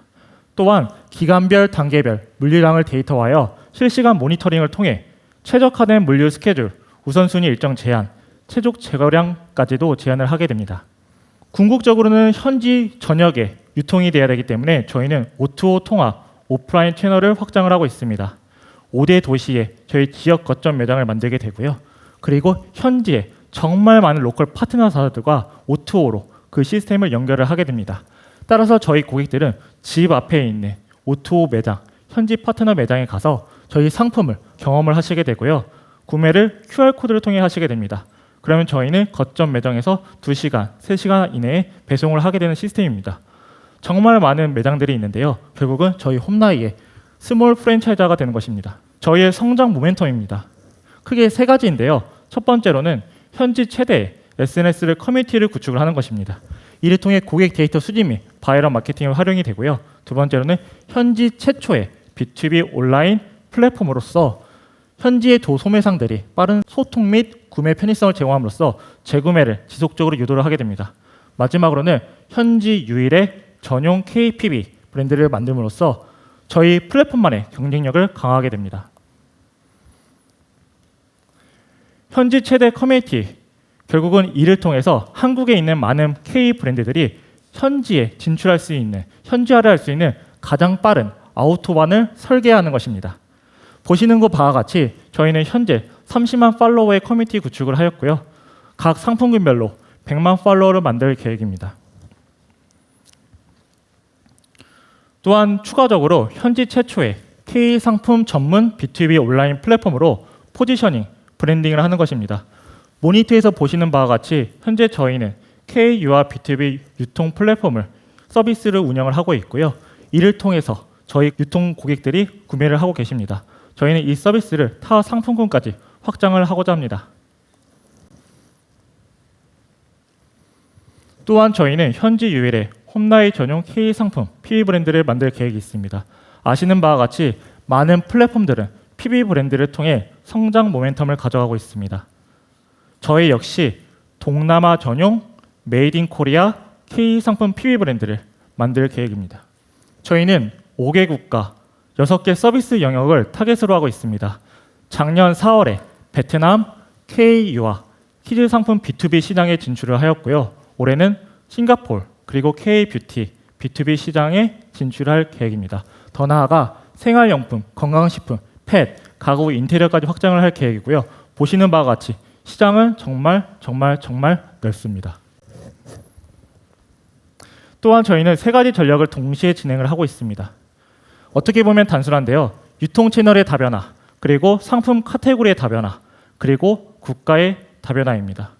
또한 기간별, 단계별 물류량을 데이터화하여 실시간 모니터링을 통해 최적화된 물류 스케줄, 우선순위 일정 제한, 최적 제거량까지도 제한을 하게 됩니다. 궁극적으로는 현지 전역에 유통이 돼야 되기 때문에 저희는 O2O 통합, 오프라인 채널을 확장을 하고 있습니다. 5대 도시에 저희 지역 거점 매장을 만들게 되고요. 그리고 현지에 정말 많은 로컬 파트너사들과 O2O로 그 시스템을 연결을 하게 됩니다. 따라서 저희 고객들은 집 앞에 있는 O2O 매장, 현지 파트너 매장에 가서 저희 상품을 경험을 하시게 되고요. 구매를 QR코드를 통해 하시게 됩니다. 그러면 저희는 거점 매장에서 2시간, 3시간 이내에 배송을 하게 되는 시스템입니다. 정말 많은 매장들이 있는데요. 결국은 저희 홈라이의 스몰 프랜차이저가 되는 것입니다. 저희의 성장 모멘텀입니다. 크게 3가지인데요. 첫 번째로는 현지 최대의 SNS를 커뮤니티를 구축을 하는 것입니다. 이를 통해 고객 데이터 수집 및 바이럴 마케팅을 활용이 되고요. 두 번째로는 현지 최초의 B2B 온라인 플랫폼으로서 현지의 도소매상들이 빠른 소통 및 구매 편의성을 제공함으로써 재구매를 지속적으로 유도를 하게 됩니다. 마지막으로는 현지 유일의 전용 KPB 브랜드를 만듦으로써 저희 플랫폼만의 경쟁력을 강화하게 됩니다. 현지 최대 커뮤니티, 결국은 이를 통해서 한국에 있는 많은 K 브랜드들이 현지에 진출할 수 있는, 현지화를 할 수 있는 가장 빠른 아우토반을 설계하는 것입니다. 보시는 것 바와 같이 저희는 현재 30만 팔로워의 커뮤니티 구축을 하였고요. 각 상품군별로 100만 팔로워를 만들 계획입니다. 또한 추가적으로 현지 최초의 K 상품 전문 B2B 온라인 플랫폼으로 포지셔닝, 브랜딩을 하는 것입니다. 모니터에서 보시는 바와 같이 현재 저희는 KU와 B2B 유통 플랫폼을 서비스를 운영을 하고 있고요. 이를 통해서 저희 유통 고객들이 구매를 하고 계십니다. 저희는 이 서비스를 타 상품군까지 확장을 하고자 합니다. 또한 저희는 현지 유일의 홈나이 전용 K 상품 PB 브랜드를 만들 계획이 있습니다. 아시는 바와 같이 많은 플랫폼들은 PB 브랜드를 통해 성장 모멘텀을 가져가고 있습니다. 저희 역시 동남아 전용 메이드 인 코리아 K 상품 PB 브랜드를 만들 계획입니다. 저희는 5개 국가 6개 서비스 영역을 타겟으로 하고 있습니다. 작년 4월에 베트남, KU와 키즈 상품 B2B 시장에 진출을 하였고요. 올해는 싱가포르 그리고 K-뷰티 B2B 시장에 진출할 계획입니다. 더 나아가 생활용품, 건강식품, 펫, 가구 인테리어까지 확장을 할 계획이고요. 보시는 바와 같이 시장은 정말 넓습니다. 또한 저희는 3가지 전략을 동시에 진행을 하고 있습니다. 어떻게 보면 단순한데요. 유통 채널의 다변화, 그리고 상품 카테고리의 다변화, 그리고 국가의 다변화입니다.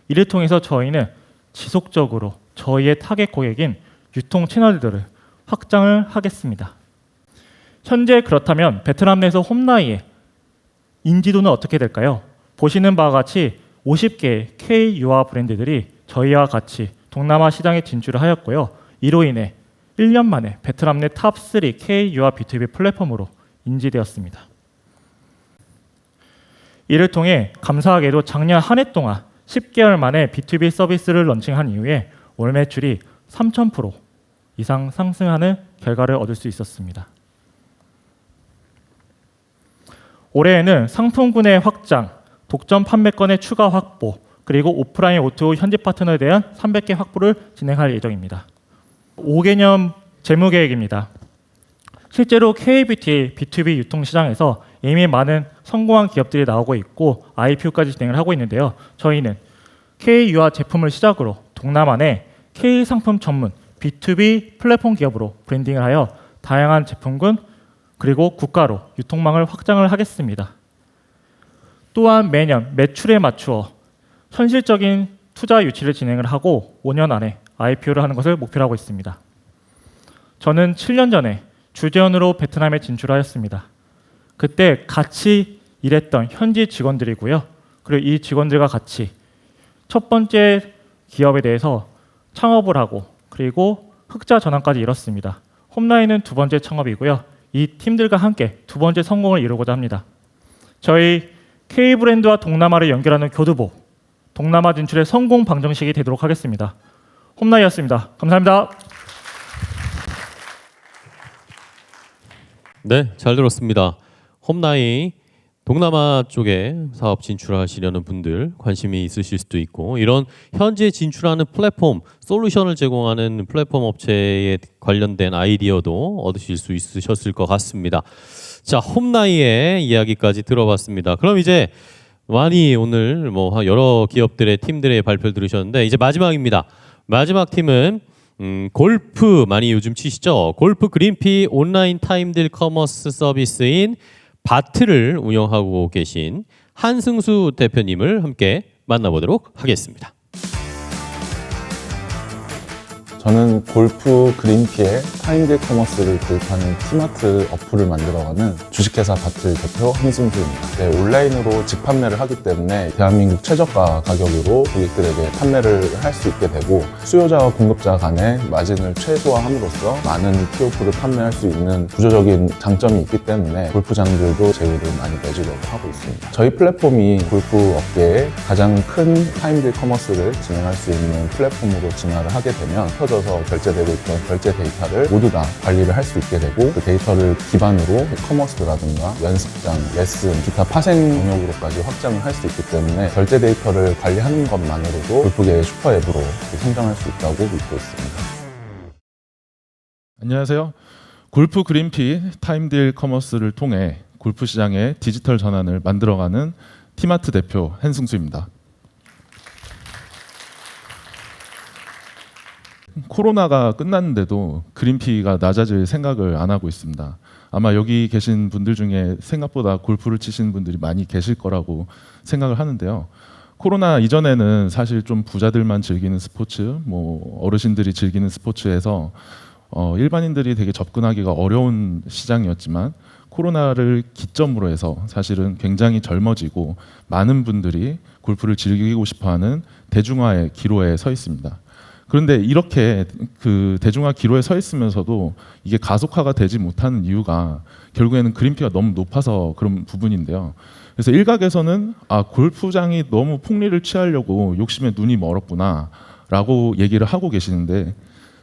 이를 통해서 저희는 지속적으로 저희의 타겟 고객인 유통 채널들을 확장을 하겠습니다. 현재 그렇다면 베트남 내에서 홈나이의 인지도는 어떻게 될까요? 보시는 바와 같이 50개의 K-유아 브랜드들이 저희와 같이 동남아 시장에 진출을 하였고요. 이로 인해 1년 만에 베트남 내 탑3 K-유아 B2B 플랫폼으로 인지되었습니다. 이를 통해 감사하게도 작년 한 해 동안 10개월 만에 B2B 서비스를 런칭한 이후에 월 매출이 3000% 이상 상승하는 결과를 얻을 수 있었습니다. 올해에는 상품군의 확장, 독점 판매권의 추가 확보, 그리고 오프라인 O2O 현지 파트너에 대한 300개 확보를 진행할 예정입니다. 5개년 재무계획입니다. 실제로 K-뷰티 B2B 유통시장에서 이미 많은 성공한 기업들이 나오고 있고 IPO까지 진행을 하고 있는데요. 저희는 K-유아 제품을 시작으로 동남아 내 K-상품 전문 B2B 플랫폼 기업으로 브랜딩을 하여 다양한 제품군 그리고 국가로 유통망을 확장을 하겠습니다. 또한 매년 매출에 맞추어 현실적인 투자 유치를 진행을 하고 5년 안에 IPO를 하는 것을 목표로 하고 있습니다. 저는 7년 전에 주재원으로 베트남에 진출하였습니다. 그때 같이 일했던 현지 직원들이고요. 그리고 이 직원들과 같이 첫 번째 기업에 대해서 창업을 하고 그리고 흑자 전환까지 이뤘습니다. 홈나이는 2번째 창업이고요. 이 팀들과 함께 2번째 성공을 이루고자 합니다. 저희 K브랜드와 동남아를 연결하는 교두보, 동남아 진출의 성공 방정식이 되도록 하겠습니다. 홈나이였습니다. 감사합니다. 네, 잘 들었습니다. 홈나이 동남아 쪽에 사업 진출하시려는 분들 관심이 있으실 수도 있고 이런 현지에 진출하는 플랫폼 솔루션을 제공하는 플랫폼 업체에 관련된 아이디어도 얻으실 수 있으셨을 것 같습니다. 자, 홈나이의 이야기까지 들어봤습니다. 그럼 이제 많이 오늘 뭐 여러 기업들의 팀들의 발표를 들으셨는데 이제 마지막입니다. 마지막 팀은 골프 많이 요즘 치시죠? 골프 그린피 온라인 타임딜 커머스 서비스인 바트를 운영하고 계신 한승수 대표님을 함께 만나보도록 하겠습니다. 저는 골프 그린피에 타임딜 커머스를 도입하는 티마트 어플을 만들어가는 주식회사 바틀 대표 한승수입니다. 네, 온라인으로 직판매를 하기 때문에 대한민국 최저가 가격으로 고객들에게 판매를 할 수 있게 되고 수요자와 공급자 간의 마진을 최소화함으로써 많은 티오프를 판매할 수 있는 구조적인 장점이 있기 때문에 골프장들도 제휴를 많이 맺으려고 하고 있습니다. 저희 플랫폼이 골프 업계에 가장 큰 타임딜 커머스를 진행할 수 있는 플랫폼으로 진화를 하게 되면 서 결제되고 있던 결제 데이터를 모두 다 관리를 할 수 있게 되고 그 데이터를 기반으로 커머스라든가 연습장, 레슨, 기타 파생 영역으로까지 확장을 할 수 있기 때문에 결제 데이터를 관리하는 것만으로도 골프계의 슈퍼앱으로 성장할 수 있다고 믿고 있습니다. 안녕하세요. 골프 그린피 타임딜 커머스를 통해 골프 시장의 디지털 전환을 만들어가는 티마트 대표 한승수입니다. 코로나가 끝났는데도 그린피가 낮아질 생각을 안 하고 있습니다. 아마 여기 계신 분들 중에 생각보다 골프를 치시는 분들이 많이 계실 거라고 생각을 하는데요. 코로나 이전에는 사실 좀 부자들만 즐기는 스포츠, 뭐 어르신들이 즐기는 스포츠에서 일반인들이 되게 접근하기가 어려운 시장이었지만 코로나를 기점으로 해서 사실은 굉장히 젊어지고 많은 분들이 골프를 즐기고 싶어하는 대중화의 기로에 서 있습니다. 그런데 이렇게 그 대중화 기로에 서 있으면서도 이게 가속화가 되지 못하는 이유가 결국에는 그린피가 너무 높아서 그런 부분인데요. 그래서 일각에서는 골프장이 너무 폭리를 취하려고 욕심에 눈이 멀었구나 라고 얘기를 하고 계시는데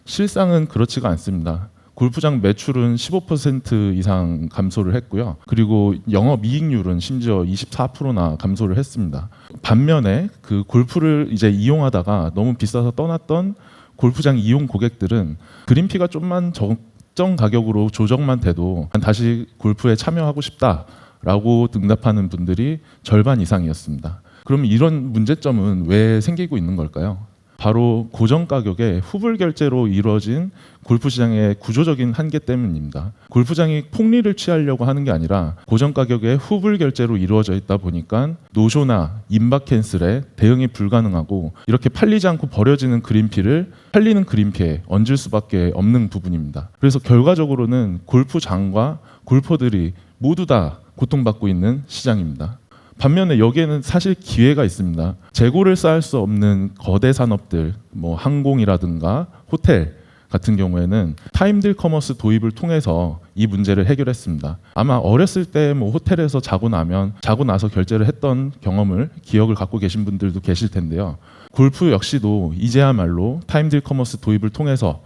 실상은 그렇지가 않습니다. 골프장 매출은 15% 이상 감소를 했고요. 그리고 영업이익률은 심지어 24%나 감소를 했습니다. 반면에 그 골프를 이제 이용하다가 너무 비싸서 떠났던 골프장 이용 고객들은 그린피가 좀만 적정 가격으로 조정만 돼도 다시 골프에 참여하고 싶다라고 응답하는 분들이 절반 이상이었습니다. 그럼 이런 문제점은 왜 생기고 있는 걸까요? 바로 고정 가격에 후불 결제로 이루어진 골프 시장의 구조적인 한계 때문입니다. 골프장이 폭리를 취하려고 하는 게 아니라 고정 가격에 후불 결제로 이루어져 있다 보니까 노쇼나 임박 캔슬에 대응이 불가능하고 이렇게 팔리지 않고 버려지는 그린피를 팔리는 그린피에 얹을 수밖에 없는 부분입니다. 그래서 결과적으로는 골프장과 골퍼들이 모두 다 고통받고 있는 시장입니다. 반면에 여기에는 사실 기회가 있습니다. 재고를 쌓을 수 없는 거대 산업들, 뭐 항공이라든가 호텔 같은 경우에는 타임딜 커머스 도입을 통해서 이 문제를 해결했습니다. 아마 어렸을 때 뭐 호텔에서 자고 나서 결제를 했던 경험을 기억을 갖고 계신 분들도 계실 텐데요. 골프 역시도 이제야말로 타임딜 커머스 도입을 통해서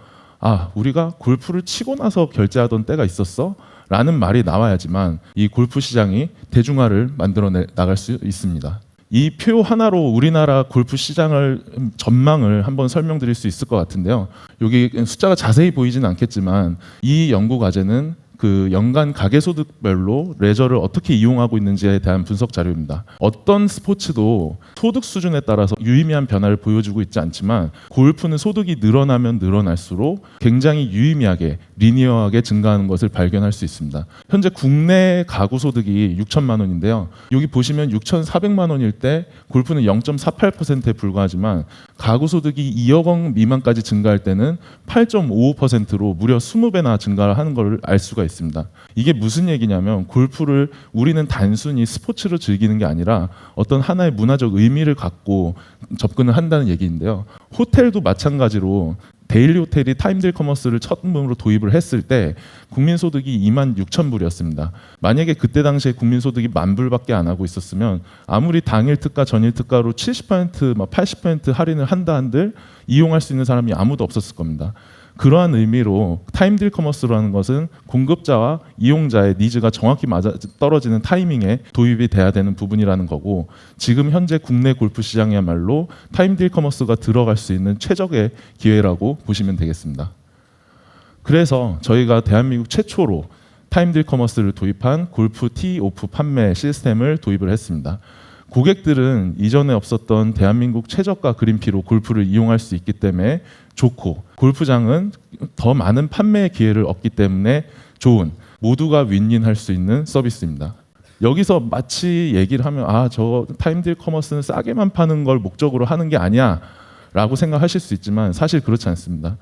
우리가 골프를 치고 나서 결제하던 때가 있었어? 라는 말이 나와야지만 이 골프 시장이 대중화를 만들어 나갈 수 있습니다. 이 표 하나로 우리나라 골프 시장을 전망을 한번 설명드릴 수 있을 것 같은데요. 여기 숫자가 자세히 보이지는 않겠지만 이 연구 과제는 그 연간 가계소득별로 레저를 어떻게 이용하고 있는지에 대한 분석 자료입니다. 어떤 스포츠도 소득 수준에 따라서 유의미한 변화를 보여주고 있지 않지만 골프는 소득이 늘어나면 늘어날수록 굉장히 유의미하게 리니어하게 증가하는 것을 발견할 수 있습니다. 현재 국내 가구 소득이 6천만 원인데요. 여기 보시면 6,400만 원일 때 골프는 0.48%에 불과하지만 가구 소득이 2억 원 미만까지 증가할 때는 8.55%로 무려 20배나 증가를 하는 것을 알 수가 있습니다. 이게 무슨 얘기냐면 골프를 우리는 단순히 스포츠로 즐기는 게 아니라 어떤 하나의 문화적 의미를 갖고 접근을 한다는 얘기인데요. 호텔도 마찬가지로 데일리 호텔이 타임딜 커머스를 처음으로 도입을 했을 때 국민소득이 26,000불이었습니다. 만약에 그때 당시에 국민소득이 10,000불밖에 안 하고 있었으면 아무리 당일 특가, 전일 특가로 70%, 80% 할인을 한다 한들 이용할 수 있는 사람이 아무도 없었을 겁니다. 그러한 의미로 타임딜 커머스라는 것은 공급자와 이용자의 니즈가 정확히 맞아 떨어지는 타이밍에 도입이 돼야 되는 부분이라는 거고 지금 현재 국내 골프 시장이야말로 타임딜 커머스가 들어갈 수 있는 최적의 기회라고 보시면 되겠습니다. 그래서 저희가 대한민국 최초로 타임딜 커머스를 도입한 골프 티-오프 판매 시스템을 도입을 했습니다. 고객들은 이전에 없었던 대한민국 최저가 그린피로 골프를 이용할 수 있기 때문에 좋고 골프장은 더 많은 판매의 기회를 얻기 때문에 좋은 모두가 윈윈할 수 있는 서비스입니다. 여기서 마치 얘기를 하면 저 타임딜 커머스는 싸게만 파는 걸 목적으로 하는 게 아니야 라고 생각하실 수 있지만 사실 그렇지 않습니다.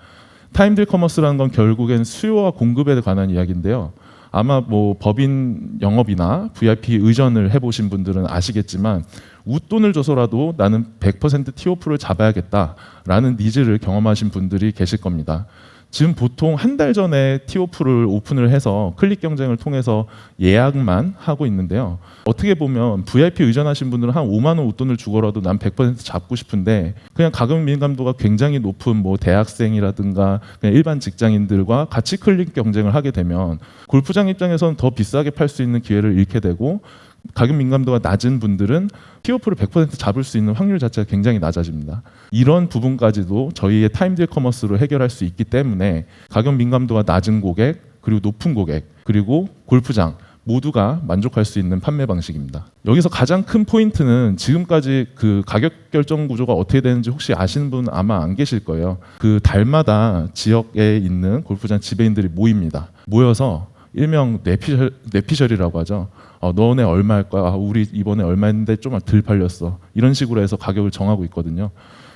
타임딜 커머스라는 건 결국엔 수요와 공급에 관한 이야기인데요. 아마 뭐 법인 영업이나 VIP 의전을 해보신 분들은 아시겠지만 웃돈을 줘서라도 나는 100% 티오프를 잡아야겠다라는 니즈를 경험하신 분들이 계실 겁니다. 지금 보통 한 달 전에 티오프를 오픈을 해서 클릭 경쟁을 통해서 예약만 하고 있는데요. 어떻게 보면 VIP 의전하신 분들은 한 5만 원 웃돈을 주고라도 난 100% 잡고 싶은데 그냥 가격 민감도가 굉장히 높은 뭐 대학생이라든가 그냥 일반 직장인들과 같이 클릭 경쟁을 하게 되면 골프장 입장에서는 더 비싸게 팔 수 있는 기회를 잃게 되고 가격 민감도가 낮은 분들은 티오프를 100% 잡을 수 있는 확률 자체가 굉장히 낮아집니다. 이런 부분까지도 저희의 타임딜 커머스로 해결할 수 있기 때문에 가격 민감도가 낮은 고객, 그리고 높은 고객, 그리고 골프장 모두가 만족할 수 있는 판매 방식입니다. 여기서 가장 큰 포인트는 지금까지 그 가격 결정 구조가 어떻게 되는지 혹시 아시는 분 아마 안 계실 거예요. 그 달마다 지역에 있는 골프장 지배인들이 모입니다. 모여서 일명 뇌피셜이라고 하죠. 너네 얼마 할 거야? 우리 이번에 얼마 했는데 좀 덜 팔렸어. 이런 식으로 해서 가격을 정하고 있거든요.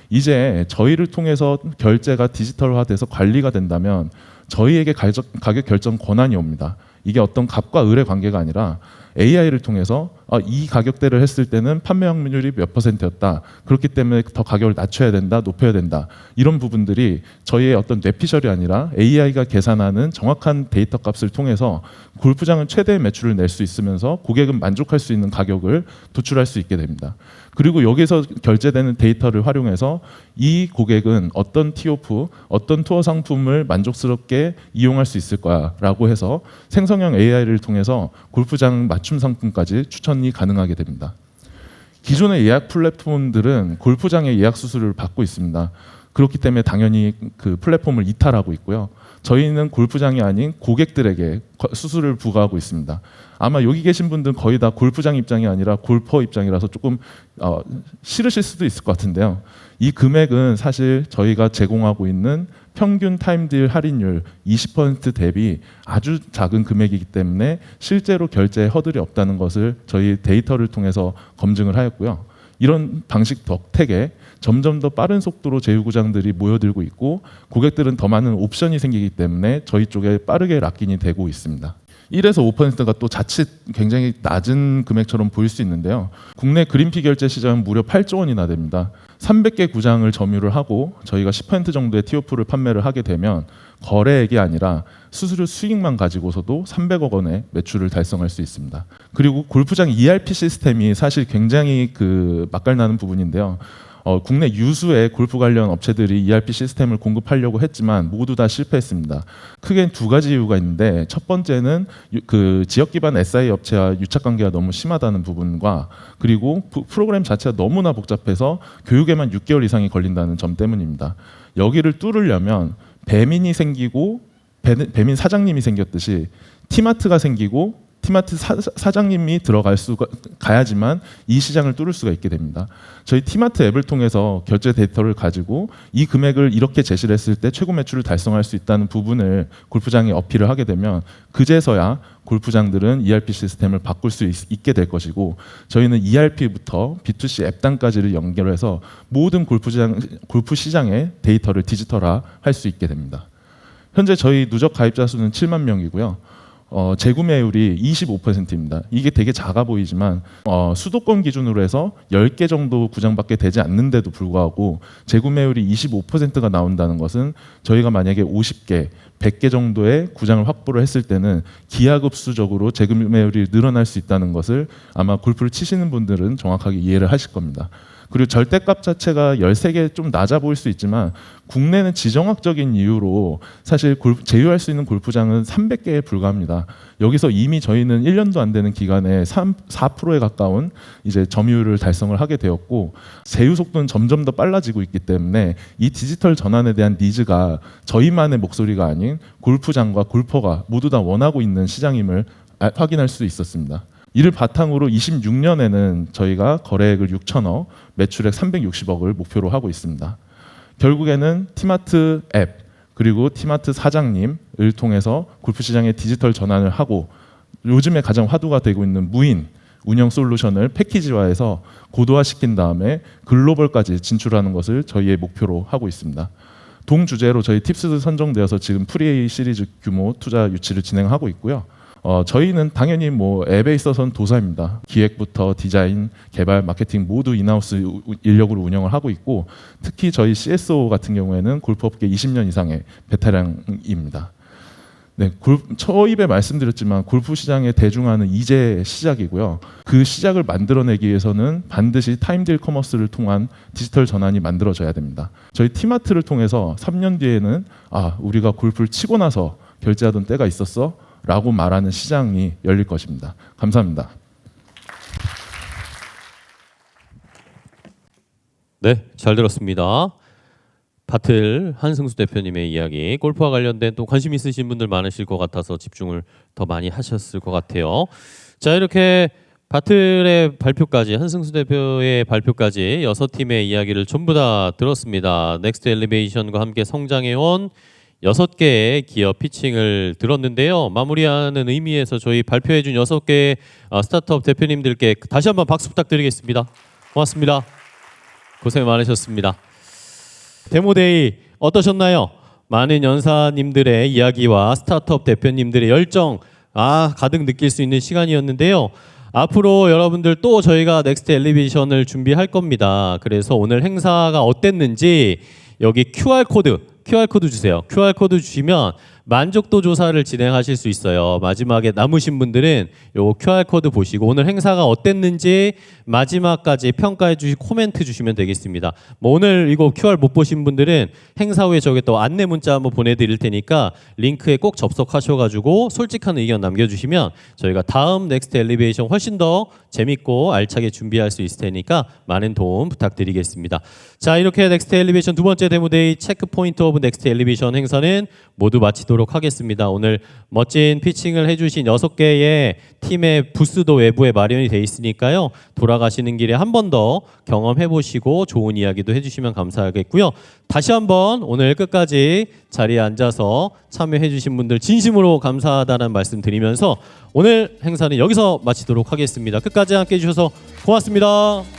이제 저희를 통해서 결제가 디지털화돼서 관리가 된다면 저희에게 가격 결정 권한이 옵니다. 이게 어떤 값과 을의 관계가 아니라 AI를 통해서 이 가격대를 했을 때는 판매 확률이 몇 %였다. 그렇기 때문에 더 가격을 낮춰야 된다, 높여야 된다. 이런 부분들이 저희의 어떤 뇌피셜이 아니라 AI가 계산하는 정확한 데이터 값을 통해서 골프장은 최대의 매출을 낼 수 있으면서 고객은 만족할 수 있는 가격을 도출할 수 있게 됩니다. 그리고 여기서 결제되는 데이터를 활용해서 이 고객은 어떤 티오프, 어떤 투어 상품을 만족스럽게 이용할 수 있을 거야라고 해서 생성형 AI를 통해서 골프장 맞춤 상품까지 추천이 가능하게 됩니다. 기존의 예약 플랫폼들은 골프장의 예약 수수료를 받고 있습니다. 그렇기 때문에 당연히 그 플랫폼을 이탈하고 있고요. 저희는 골프장이 아닌 고객들에게 수수료를 부과하고 있습니다. 아마 여기 계신 분들은 거의 다 골프장 입장이 아니라 골퍼 입장이라서 조금 싫으실 수도 있을 것 같은데요. 이 금액은 사실 저희가 제공하고 있는 평균 타임딜 할인율 20% 대비 아주 작은 금액이기 때문에 실제로 결제에 허들이 없다는 것을 저희 데이터를 통해서 검증을 하였고요. 이런 방식 덕택에 점점 더 빠른 속도로 제휴구장들이 모여들고 있고 고객들은 더 많은 옵션이 생기기 때문에 저희 쪽에 빠르게 락인이 되고 있습니다. 1에서 5%가 또 자칫 굉장히 낮은 금액처럼 보일 수 있는데요. 국내 그린피 결제 시장은 무려 8조 원이나 됩니다. 300개 구장을 점유를 하고 저희가 10% 정도의 티오프를 판매를 하게 되면 거래액이 아니라 수수료 수익만 가지고서도 300억 원의 매출을 달성할 수 있습니다. 그리고 골프장 ERP 시스템이 사실 굉장히 맛깔나는 부분인데요. 국내 유수의 골프 관련 업체들이 ERP 시스템을 공급하려고 했지만 모두 다 실패했습니다. 크게 두 가지 이유가 있는데 첫 번째는 그 지역 기반 SI 업체와 유착 관계가 너무 심하다는 부분과 그리고 프로그램 자체가 너무나 복잡해서 교육에만 6개월 이상이 걸린다는 점 때문입니다. 여기를 뚫으려면 배민이 생기고 배민 사장님이 생겼듯이 티마트가 생기고 티마트 사장님이 가야지만 이 시장을 뚫을 수가 있게 됩니다. 저희 티마트 앱을 통해서 결제 데이터를 가지고 이 금액을 이렇게 제시를 했을 때 최고 매출을 달성할 수 있다는 부분을 골프장에 어필을 하게 되면 그제서야 골프장들은 ERP 시스템을 바꿀 수 있게 될 것이고 저희는 ERP부터 B2C 앱 단까지를 연결해서 모든 골프 시장의 데이터를 디지털화 할 수 있게 됩니다. 현재 저희 누적 가입자 수는 7만 명이고요. 재구매율이 25%입니다. 이게 되게 작아 보이지만 수도권 기준으로 해서 10개 정도 구장밖에 되지 않는데도 불구하고 재구매율이 25%가 나온다는 것은 저희가 만약에 50개, 100개 정도의 구장을 확보를 했을 때는 기하급수적으로 재구매율이 늘어날 수 있다는 것을 아마 골프를 치시는 분들은 정확하게 이해를 하실 겁니다. 그리고 절대값 자체가 13개 좀 낮아 보일 수 있지만 국내는 지정학적인 이유로 사실 제휴할 수 있는 골프장은 300개에 불과합니다. 여기서 이미 저희는 1년도 안 되는 기간에 4%에 가까운 이제 점유율을 달성을 하게 되었고 제휴 속도는 점점 더 빨라지고 있기 때문에 이 디지털 전환에 대한 니즈가 저희만의 목소리가 아닌 골프장과 골퍼가 모두 다 원하고 있는 시장임을 확인할 수 있었습니다. 이를 바탕으로 26년에는 저희가 거래액을 6천억, 매출액 360억을 목표로 하고 있습니다. 결국에는 티마트 앱 그리고 티마트 사장님을 통해서 골프 시장의 디지털 전환을 하고 요즘에 가장 화두가 되고 있는 무인 운영 솔루션을 패키지화해서 고도화시킨 다음에 글로벌까지 진출하는 것을 저희의 목표로 하고 있습니다. 동주제로 저희 팁스도 선정되어서 지금 프리 시리즈 규모 투자 유치를 진행하고 있고요. 저희는 당연히 앱에 있어서는 도사입니다. 기획부터 디자인, 개발, 마케팅 모두 인하우스 인력으로 운영을 하고 있고 특히 저희 CSO 같은 경우에는 골프업계 20년 이상의 베테랑입니다. 네, 초입에 말씀드렸지만 골프 시장의 대중화는 이제 시작이고요. 그 시작을 만들어내기 위해서는 반드시 타임딜 커머스를 통한 디지털 전환이 만들어져야 됩니다. 저희 티마트를 통해서 3년 뒤에는 우리가 골프를 치고 나서 결제하던 때가 있었어? 라고 말하는 시장이 열릴 것입니다. 감사합니다. 네, 잘 들었습니다. 바틀 한승수 대표님의 이야기, 골프와 관련된 또 관심 있으신 분들 많으실 것 같아서 집중을 더 많이 하셨을 것 같아요. 자, 이렇게 바틀의 발표까지, 한승수 대표의 발표까지 6팀의 이야기를 전부 다 들었습니다. 넥스트 엘리베이션과 함께 성장해온 6개의 기업 피칭을 들었는데요. 마무리하는 의미에서 저희 발표해준 6개의 스타트업 대표님들께 다시 한번 박수 부탁드리겠습니다. 고맙습니다. 고생 많으셨습니다. 데모데이 어떠셨나요? 많은 연사님들의 이야기와 스타트업 대표님들의 열정 가득 느낄 수 있는 시간이었는데요. 앞으로 여러분들 또 저희가 넥스트 엘리베이션을 준비할 겁니다. 그래서 오늘 행사가 어땠는지 여기 QR코드 주세요. QR코드 주시면 만족도 조사를 진행하실 수 있어요. 마지막에 남으신 분들은 요 QR코드 보시고 오늘 행사가 어땠는지 마지막까지 평가해 주시고 코멘트 주시면 되겠습니다. 뭐 오늘 이거 QR 못 보신 분들은 행사 후에 저기 또 안내 문자 한번 보내드릴 테니까 링크에 꼭 접속하셔가지고 솔직한 의견 남겨주시면 저희가 다음 넥스트 엘리베이션 훨씬 더 재밌고 알차게 준비할 수 있을 테니까 많은 도움 부탁드리겠습니다. 자, 이렇게 넥스트 엘리베이션 두 번째 데모데이 체크 포인트 오브 넥스트 엘리베이션 행사는 모두 마치도록 하겠습니다. 오늘 멋진 피칭을 해주신 6개의 팀의 부스도 외부에 마련이 돼 있으니까요. 돌아가시는 길에 한 번 더 경험해보시고 좋은 이야기도 해주시면 감사하겠고요. 다시 한번 오늘 끝까지 자리에 앉아서 참여해주신 분들 진심으로 감사하다는 말씀 드리면서 오늘 행사는 여기서 마치도록 하겠습니다. 끝까지 함께 해주셔서 고맙습니다.